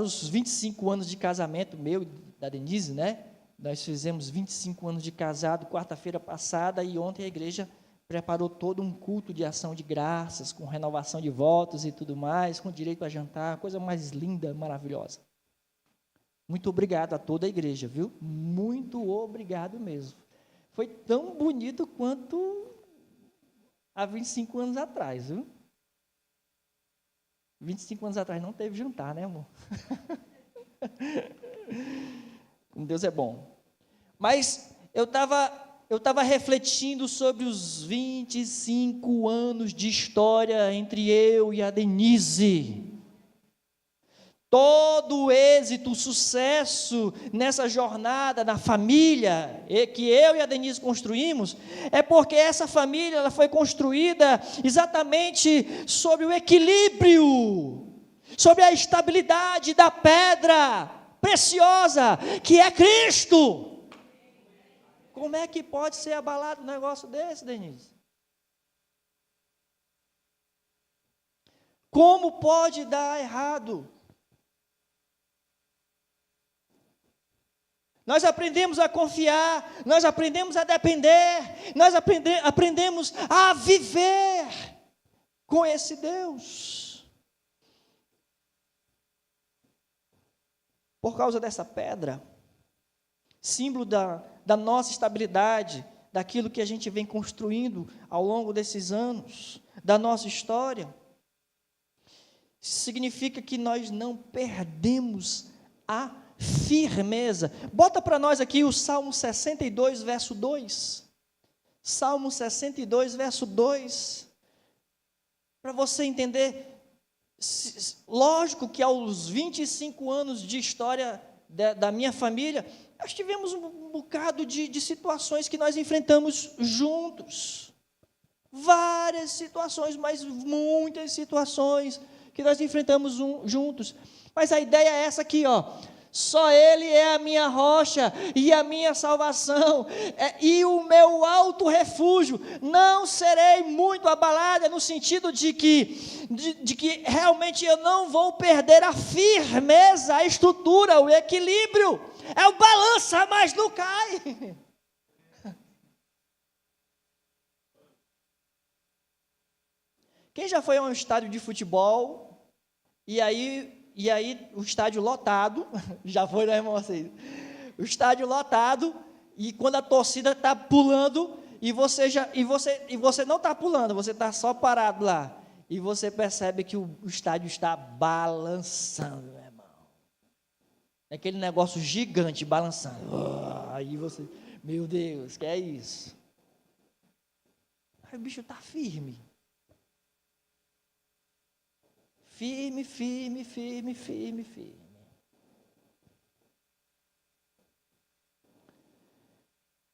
os 25 anos de casamento meu e da Denise, né? Nós fizemos 25 anos de casado quarta-feira passada, e ontem a igreja preparou todo um culto de ação de graças, com renovação de votos e tudo mais, com direito a jantar, coisa mais linda, maravilhosa. Muito obrigado a toda a igreja, viu? Muito obrigado mesmo. Foi tão bonito quanto há 25 anos atrás, viu? 25 anos atrás não teve jantar, né, amor? Deus é bom. Mas eu estava refletindo sobre os 25 anos de história entre eu e a Denise. Todo o êxito, o sucesso nessa jornada, na família que eu e a Denise construímos, é porque essa família ela foi construída exatamente sobre o equilíbrio, sobre a estabilidade da pedra preciosa, que é Cristo. Como é que pode ser abalado um negócio desse, Denise? Como pode dar errado? Nós aprendemos a confiar, nós aprendemos a depender, nós aprendemos a viver com esse Deus. Por causa dessa pedra, símbolo da nossa estabilidade, daquilo que a gente vem construindo ao longo desses anos, da nossa história, significa que nós não perdemos a firmeza. Bota para nós aqui o Salmo 62, verso 2. Salmo 62, verso 2. Para você entender, lógico que aos 25 anos de história da minha família, nós tivemos um bocado de situações que nós enfrentamos juntos. Várias situações, mas muitas situações que nós enfrentamos juntos. Mas a ideia é essa aqui, ó. Só Ele é a minha rocha e a minha salvação, e o meu alto refúgio. Não serei muito abalada, no sentido de que realmente eu não vou perder a firmeza, a estrutura, o equilíbrio. É o balança, mas não cai. Quem já foi a um estádio de futebol, e aí o estádio lotado, já foi, né, irmão? O estádio lotado, e quando a torcida está pulando, e você não está pulando, você está só parado lá, e você percebe que o estádio está balançando, meu irmão. É aquele negócio gigante balançando. Aí você, meu Deus, que é isso? Aí o bicho está firme. Firme, firme, firme, firme, firme.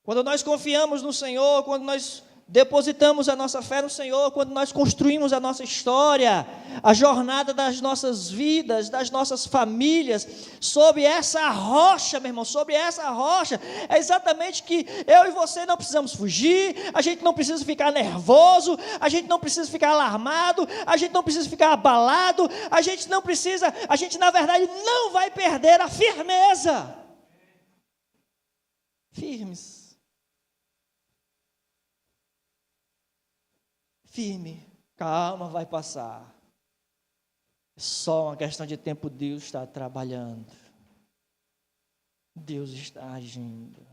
Quando nós confiamos no Senhor, quando nós depositamos a nossa fé no Senhor, quando nós construímos a nossa história, a jornada das nossas vidas, das nossas famílias, sobre essa rocha, meu irmão, sobre essa rocha, é exatamente que eu e você não precisamos fugir, a gente não precisa ficar nervoso, a gente não precisa ficar alarmado, a gente não precisa ficar abalado, a gente na verdade não vai perder a firmeza. Firmes. Firme, calma, vai passar. É só uma questão de tempo. Deus está trabalhando. Deus está agindo.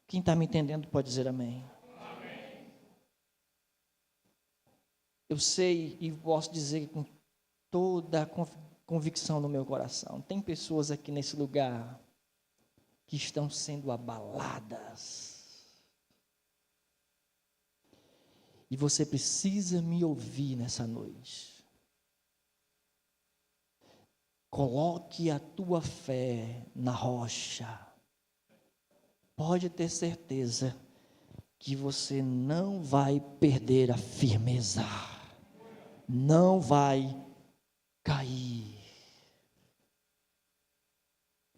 Quem está me entendendo pode dizer amém. Amém. Eu sei e posso dizer com toda a convicção no meu coração, tem pessoas aqui nesse lugar que estão sendo abaladas. E você precisa me ouvir nessa noite. Coloque a tua fé na rocha. Pode ter certeza que você não vai perder a firmeza. Não vai cair.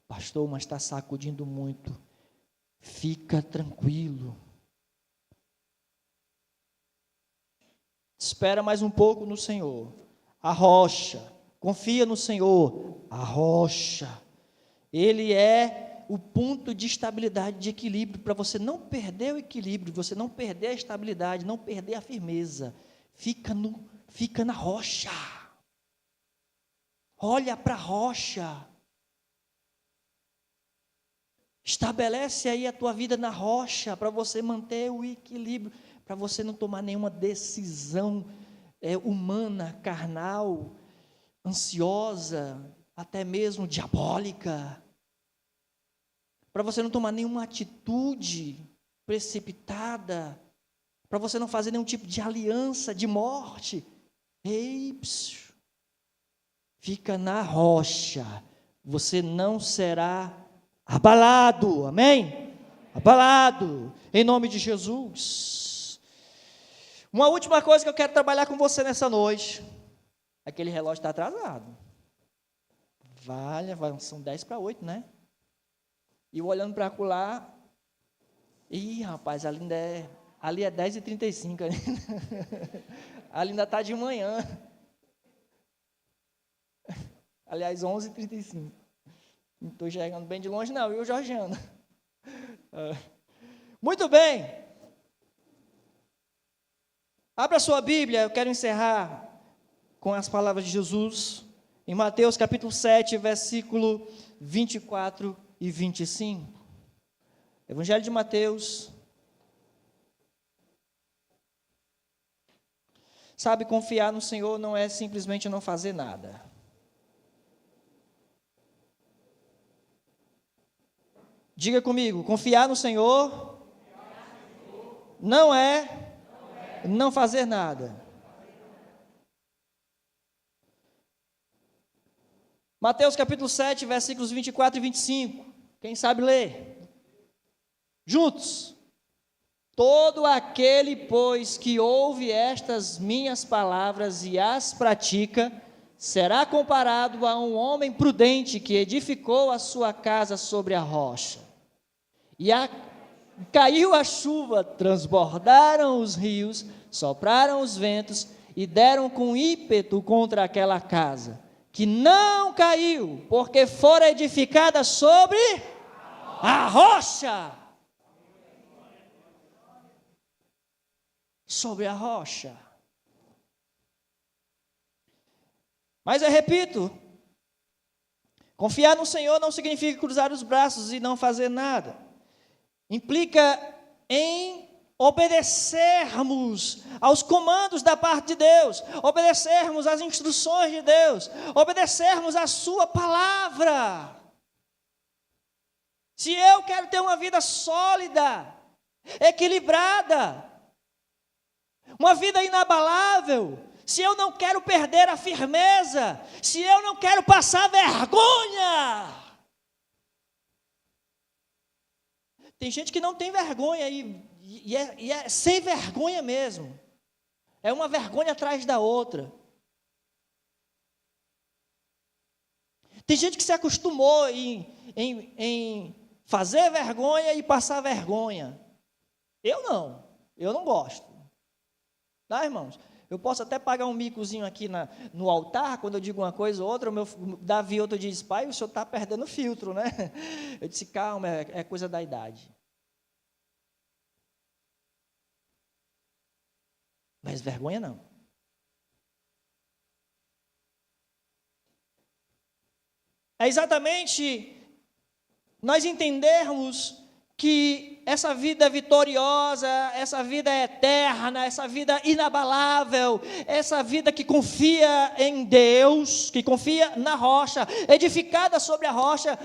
Pastor, mas está sacudindo muito. Fica tranquilo. Espera mais um pouco no Senhor. A rocha. Confia no Senhor. A rocha. Ele é o ponto de estabilidade, de equilíbrio, para você não perder o equilíbrio, você não perder a estabilidade, não perder a firmeza. Fica na rocha. Olha para a rocha. Estabelece aí a tua vida na rocha, para você manter o equilíbrio, para você não tomar nenhuma decisão humana, carnal, ansiosa, até mesmo diabólica. Para você não tomar nenhuma atitude precipitada, para você não fazer nenhum tipo de aliança de morte. Ei, fica na rocha, você não será abalado, amém? Abalado, em nome de Jesus. Uma última coisa que eu quero trabalhar com você nessa noite. Aquele relógio está atrasado. São 10:08, né? E eu olhando para lá, rapaz, ali é 10:35, ali ainda está de manhã. Aliás, 11:35. Não estou chegando bem de longe não, viu, Georgiana? Muito bem. Abra sua Bíblia, eu quero encerrar com as palavras de Jesus, em Mateus capítulo 7, versículo 24 e 25. Evangelho de Mateus. Sabe, confiar no Senhor não é simplesmente não fazer nada. Diga comigo, confiar no Senhor não é não fazer nada. Mateus capítulo 7, versículos 24 e 25. Quem sabe ler? Juntos. Todo aquele, pois, que ouve estas minhas palavras e as pratica, será comparado a um homem prudente que edificou a sua casa sobre a rocha. Caiu a chuva, transbordaram os rios, sopraram os ventos e deram com ímpeto contra aquela casa, que não caiu, porque fora edificada sobre a rocha. Sobre a rocha. Mas eu repito, confiar no Senhor não significa cruzar os braços e não fazer nada. Implica em obedecermos aos comandos da parte de Deus, obedecermos às instruções de Deus, obedecermos à sua palavra. Se eu quero ter uma vida sólida, equilibrada, uma vida inabalável, se eu não quero perder a firmeza, se eu não quero passar vergonha. Tem gente que não tem vergonha e é sem vergonha mesmo. É uma vergonha atrás da outra. Tem gente que se acostumou em fazer vergonha e passar vergonha. Eu não gosto. Tá, irmãos? Eu posso até pagar um micozinho aqui no altar, quando eu digo uma coisa ou outra, o meu Davi outro diz, pai, o senhor está perdendo o filtro, né? Eu disse, calma, é coisa da idade. Mas vergonha não. É exatamente nós entendermos que essa vida vitoriosa, essa vida eterna, essa vida inabalável, essa vida que confia em Deus, que confia na rocha, edificada sobre a rocha,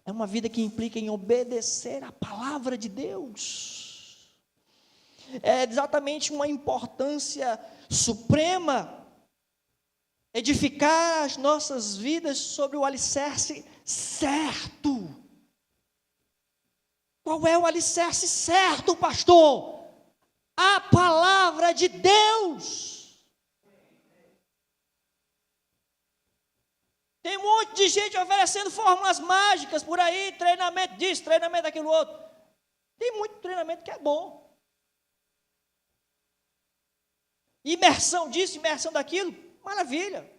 é uma vida que implica em obedecer a palavra de Deus. É exatamente uma importância suprema edificar as nossas vidas sobre o alicerce certo. Qual é o alicerce certo, pastor? A palavra de Deus. Tem um monte de gente oferecendo fórmulas mágicas por aí, treinamento disso, treinamento daquilo outro. Tem muito treinamento que é bom. Imersão disso, imersão daquilo, maravilha.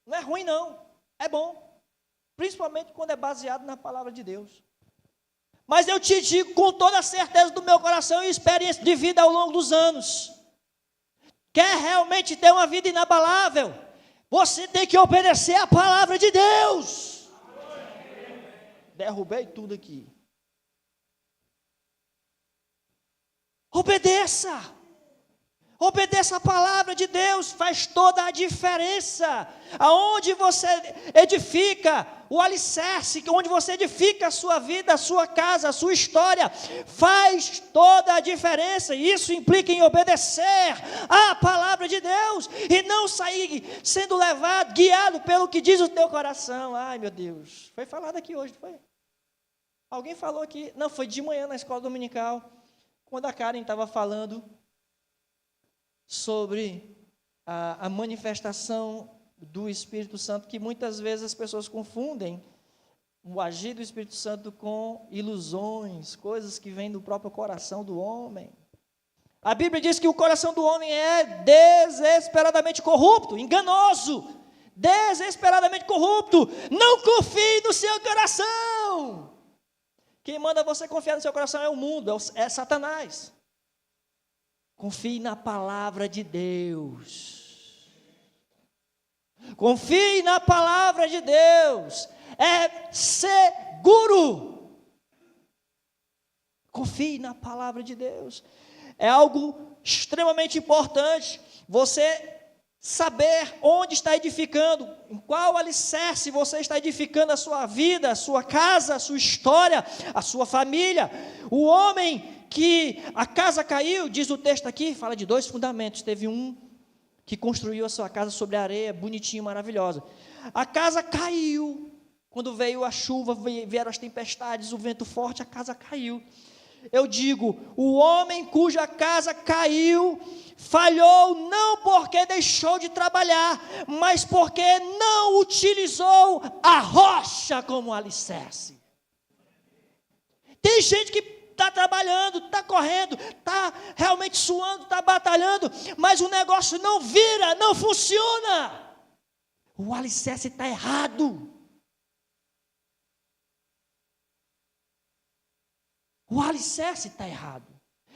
Não é ruim não, é bom. Principalmente quando é baseado na palavra de Deus. Mas eu te digo com toda a certeza do meu coração e experiência de vida ao longo dos anos. Quer realmente ter uma vida inabalável? Você tem que obedecer a palavra de Deus. Derrubei tudo aqui. Obedeça. Obedeça a palavra de Deus, faz toda a diferença. Aonde você edifica o alicerce, onde você edifica a sua vida, a sua casa, a sua história, faz toda a diferença. E isso implica em obedecer a palavra de Deus e não sair sendo levado, guiado pelo que diz o teu coração. Ai, meu Deus, foi falado aqui hoje, não foi? Alguém falou aqui, não, foi de manhã na escola dominical, quando a Karen estava falando sobre a manifestação do Espírito Santo, que muitas vezes as pessoas confundem o agir do Espírito Santo com ilusões, coisas que vêm do próprio coração do homem. A Bíblia diz que o coração do homem é desesperadamente corrupto, enganoso, desesperadamente corrupto. Não confie no seu coração. Quem manda você confiar no seu coração é o mundo, é Satanás. Confie na palavra de Deus. Confie na palavra de Deus. É seguro. Confie na palavra de Deus. É algo extremamente importante. Você saber onde está edificando, em qual alicerce você está edificando a sua vida, a sua casa, a sua história, a sua família. O homem que a casa caiu, diz o texto aqui, fala de 2 fundamentos. Teve um que construiu a sua casa sobre a areia, bonitinho, maravilhosa. A casa caiu, quando veio a chuva, vieram as tempestades, o vento forte, a casa caiu. Eu digo, o homem cuja casa caiu, falhou não porque deixou de trabalhar, mas porque não utilizou a rocha como alicerce. Tem gente que está trabalhando, está correndo, está realmente suando, está batalhando, mas o negócio não vira, não funciona. O alicerce está errado. O alicerce está errado.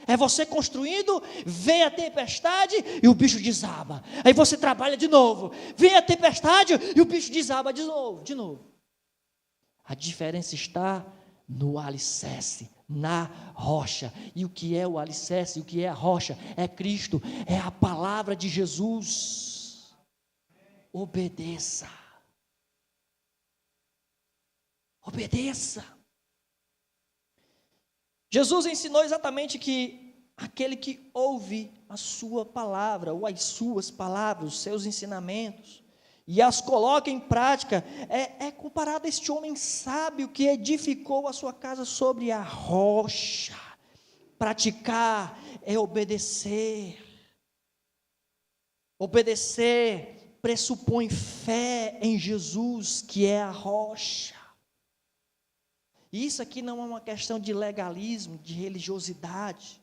É você construindo, vem a tempestade e o bicho desaba. Aí você trabalha de novo. Vem a tempestade e o bicho desaba de novo. A diferença está no alicerce, na rocha. E o que é o alicerce, o que é a rocha? É Cristo, é a palavra de Jesus. Obedeça. Obedeça. Jesus ensinou exatamente que aquele que ouve a sua palavra, ou as suas palavras, os seus ensinamentos, e as coloca em prática, é comparado a este homem sábio que edificou a sua casa sobre a rocha. Praticar é obedecer. Obedecer pressupõe fé em Jesus, que é a rocha. Isso aqui não é uma questão de legalismo, de religiosidade.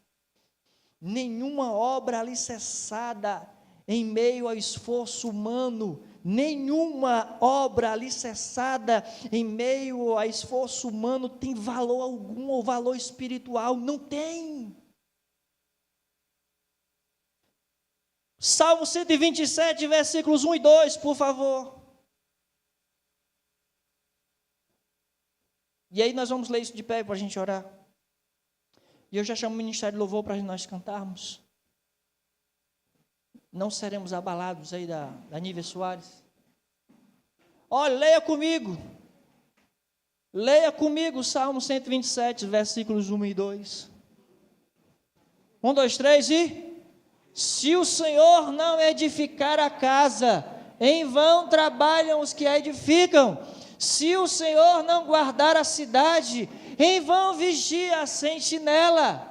Nenhuma obra alicerçada em meio ao esforço humano, nenhuma obra alicerçada em meio a esforço humano tem valor algum ou valor espiritual, não tem. Salmo 127, versículos 1 e 2, por favor. E aí nós vamos ler isso de pé para a gente orar. E eu já chamo o Ministério de Louvor para nós cantarmos. Não seremos abalados aí da Nívia Soares. Olha, leia comigo. Leia comigo o Salmo 127, versículos 1 e 2. 1, 2, 3 e... Se o Senhor não edificar a casa, em vão trabalham os que a edificam. Se o Senhor não guardar a cidade, em vão vigia a sentinela.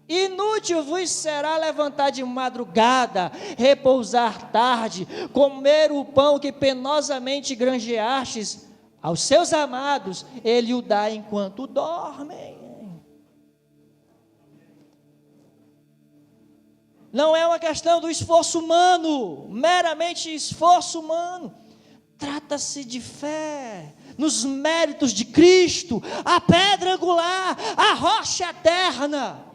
Inútil vos será levantar de madrugada, repousar tarde, comer o pão que penosamente granjeastes. Aos seus amados ele o dá enquanto dormem. Não é uma questão do esforço humano, meramente esforço humano. Trata-se de fé nos méritos de Cristo, a pedra angular, a rocha eterna,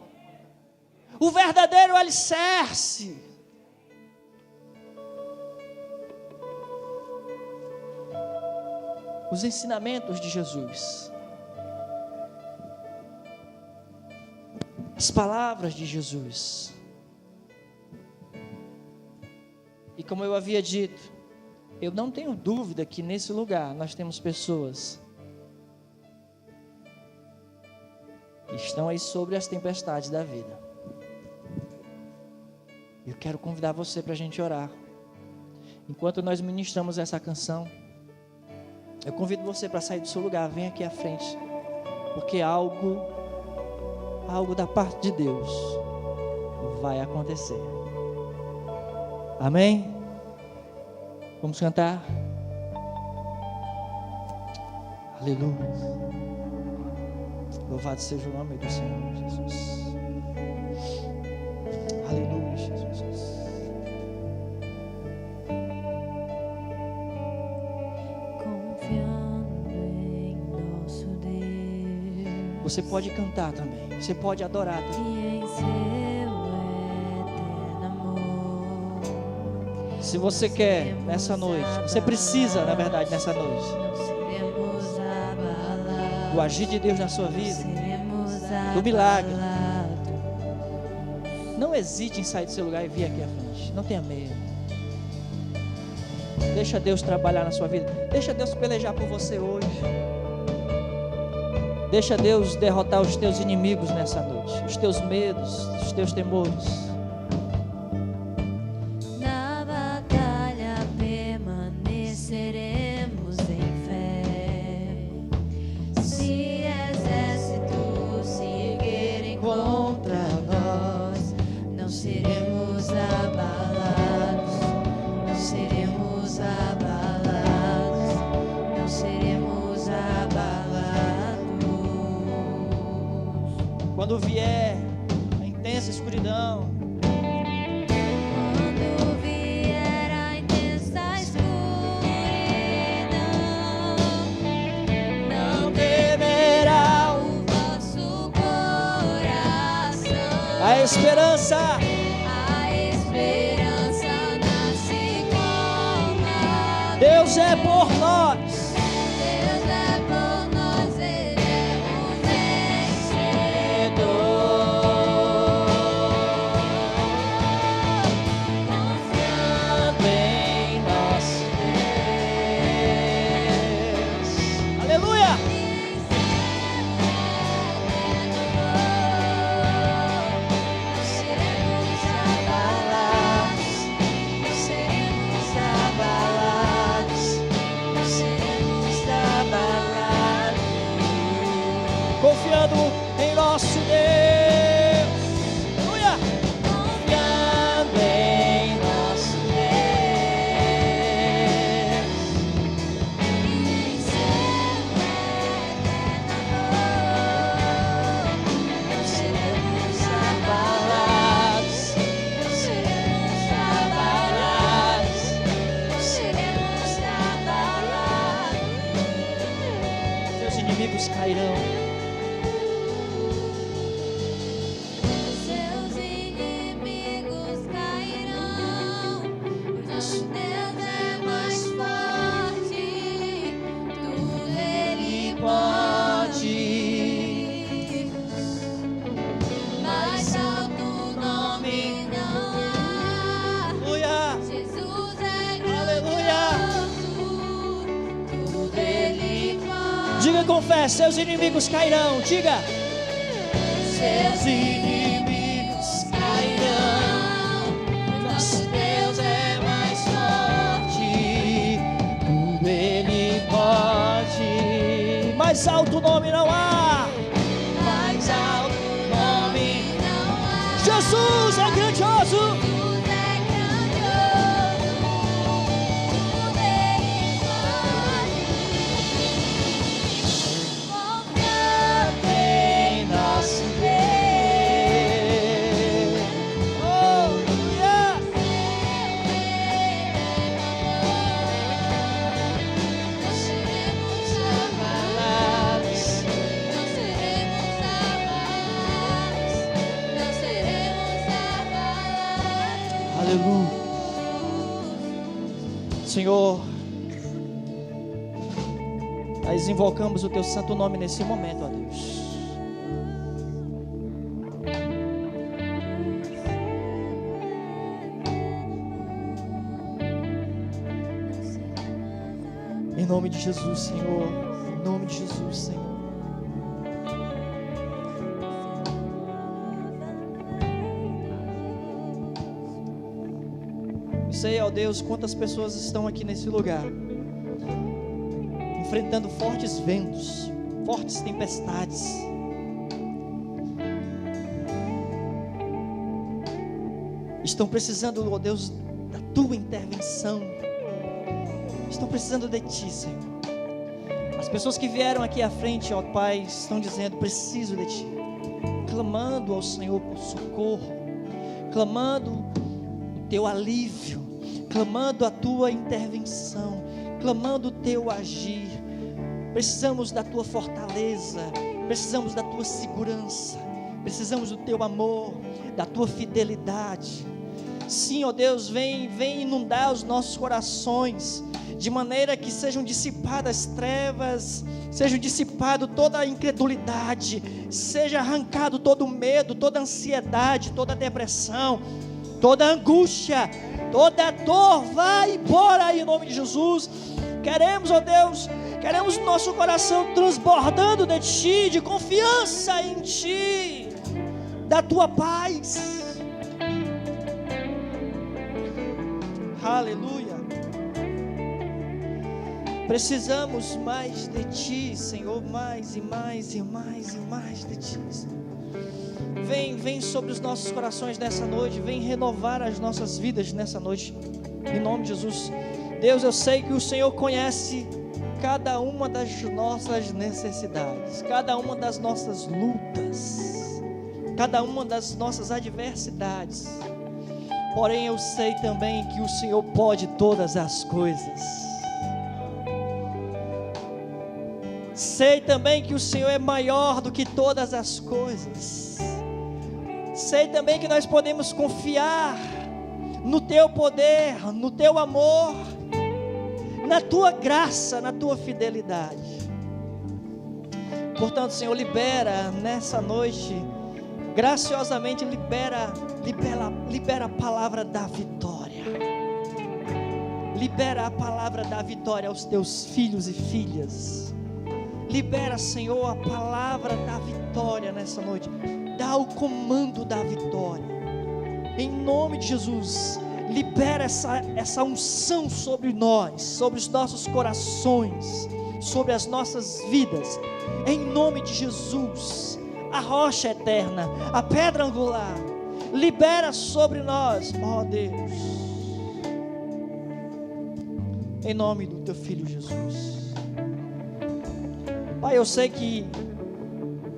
o verdadeiro alicerce. Os ensinamentos de Jesus, as palavras de Jesus. E como eu havia dito, eu não tenho dúvida que nesse lugar nós temos pessoas que estão aí sobre as tempestades da vida. Eu quero convidar você para a gente orar. Enquanto nós ministramos essa canção, eu convido você para sair do seu lugar, vem aqui à frente, porque algo da parte de Deus vai acontecer. Amém? Vamos cantar? Aleluia. Louvado seja o nome do Senhor Jesus. Aleluia, Jesus. Confiando em nosso Deus. Você pode cantar também. Você pode adorar também. E em seu eterno amor. Se você quer nessa noite, você precisa, na verdade, nessa noite, Não seremos abalados. do agir de Deus na sua vida, Seremos do milagre. abalados. Não hesite em sair do seu lugar e vir aqui à frente. Não tenha medo. Deixa Deus trabalhar na sua vida. Deixa Deus pelejar por você hoje. Deixa Deus derrotar os teus inimigos nessa noite. Os teus medos, os teus temores. Na batalha permaneceremos em fé. Se exércitos se erguerem contra nós, não seremos abalados, não seremos abalados, não seremos abalados. Quando vier a intensa escuridão, Quando vier a intensa escuridão, não temerá o vosso coração. a esperança A esperança nasce com a Deus é por nós. Deus é por nós, Ele é o Confiando em nosso Deus. Aleluia! Não seremos abalados, não seremos abalados, não seremos abalados. Confiando em nosso Deus. Aleluia! Confiando em nosso Deus. Em seu eterno amor, não seremos abalados, não seremos abalados, não seremos abalados. Seus inimigos cairão. Seus inimigos cairão, pois nosso Deus é mais forte, tudo Ele pode. Mais alto nome não há, Aleluia! Jesus é Aleluia! grandioso, tudo Ele pode. Diga com fé, seus inimigos cairão. Diga. Seus inimigos mais alto nome não há. Mais alto nome. Jesus é grandioso. Senhor, nós invocamos o Teu santo nome nesse momento, ó Deus. Em nome de Jesus, Senhor. Em nome de Jesus, Senhor. Sei, ó Deus, quantas pessoas estão aqui nesse lugar, enfrentando fortes ventos, fortes tempestades. Estão precisando, ó Deus, da Tua intervenção. Estão precisando de Ti, Senhor. As pessoas que vieram aqui à frente, ó Pai, estão dizendo: preciso de Ti, clamando ao Senhor por socorro, clamando o Teu alívio, clamando a Tua intervenção, clamando o Teu agir. Precisamos da Tua fortaleza, precisamos da Tua segurança, precisamos do Teu amor, da Tua fidelidade. Sim, ó Deus, vem inundar os nossos corações, de maneira que sejam dissipadas as trevas, seja dissipado toda a incredulidade, seja arrancado todo o medo, toda a ansiedade, toda a depressão, toda a angústia, toda a dor, vai embora em nome de Jesus. Queremos, ó Deus, queremos o nosso coração transbordando de Ti, de confiança em Ti, da Tua paz. Aleluia. Precisamos mais de Ti, Senhor, mais e mais e mais e mais de Ti, Senhor. Vem sobre os nossos corações nessa noite, vem renovar as nossas vidas nessa noite, em nome de Jesus. Deus, eu sei que o Senhor conhece cada uma das nossas necessidades, cada uma das nossas lutas, cada uma das nossas adversidades. Porém, eu sei também que o Senhor pode todas as coisas. Sei também que o Senhor é maior do que todas as coisas. Sei também que nós podemos confiar no Teu poder, no Teu amor, na Tua graça, na Tua fidelidade. Portanto, Senhor, libera nessa noite, graciosamente libera a palavra da vitória. Libera a palavra da vitória aos Teus filhos e filhas. Libera, Senhor, a palavra da vitória nessa noite. Dá o comando da vitória. Em nome de Jesus, libera essa unção sobre nós, sobre os nossos corações, sobre as nossas vidas. Em nome de Jesus, a rocha eterna, a pedra angular, libera sobre nós, ó Deus. Em nome do Teu Filho Jesus. Pai, eu sei que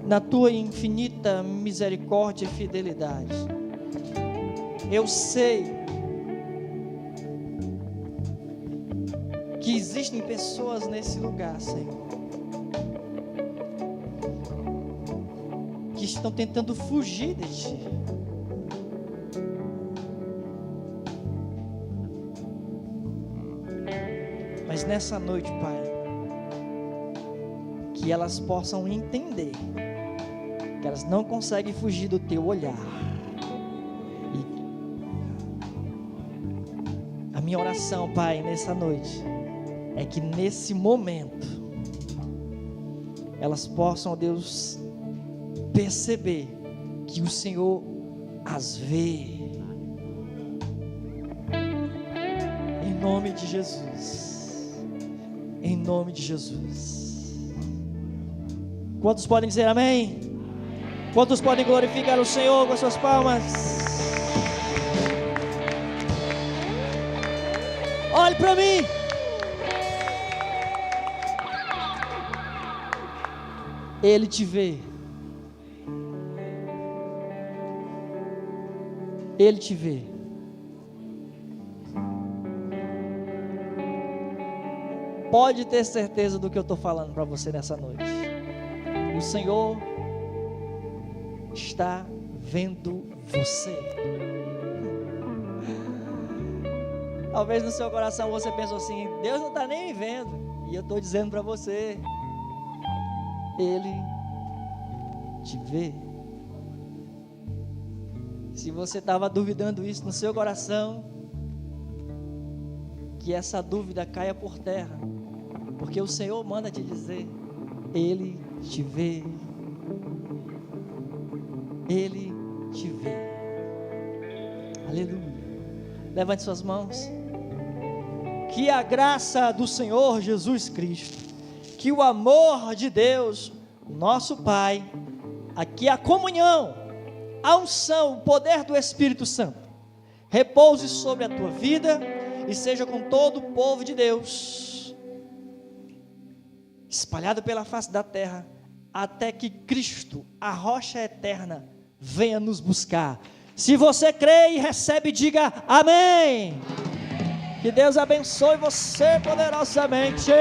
na Tua infinita misericórdia e fidelidade, eu sei que existem pessoas nesse lugar, Senhor, que estão tentando fugir de Ti. Mas nessa noite, Pai, que elas possam entender que elas não conseguem fugir do Teu olhar. E a minha oração, Pai, nessa noite, é que nesse momento elas possam, ó Deus, perceber que o Senhor as vê. Em nome de Jesus. Em nome de Jesus. Quantos podem dizer amém? Quantos podem glorificar o Senhor com as suas palmas? Olhe para mim. Ele te vê. Ele te vê. Pode ter certeza do que eu estou falando para você nessa noite. O Senhor está vendo você. Talvez no seu coração você pensou assim: Deus não está nem me vendo. E eu estou dizendo para você: Ele te vê. Se você estava duvidando isso no seu coração, que essa dúvida caia por terra, porque o Senhor manda te dizer: Ele te vê. Ele te vê. Aleluia. Levante suas mãos. Que a graça do Senhor Jesus Cristo, que o amor de Deus, nosso Pai, aqui a comunhão, a unção, o poder do Espírito Santo, repouse sobre a tua vida e seja com todo o povo de Deus, espalhado pela face da terra, até que Cristo, a rocha eterna, venha nos buscar. Se você crê e recebe, diga amém. Que Deus abençoe você poderosamente.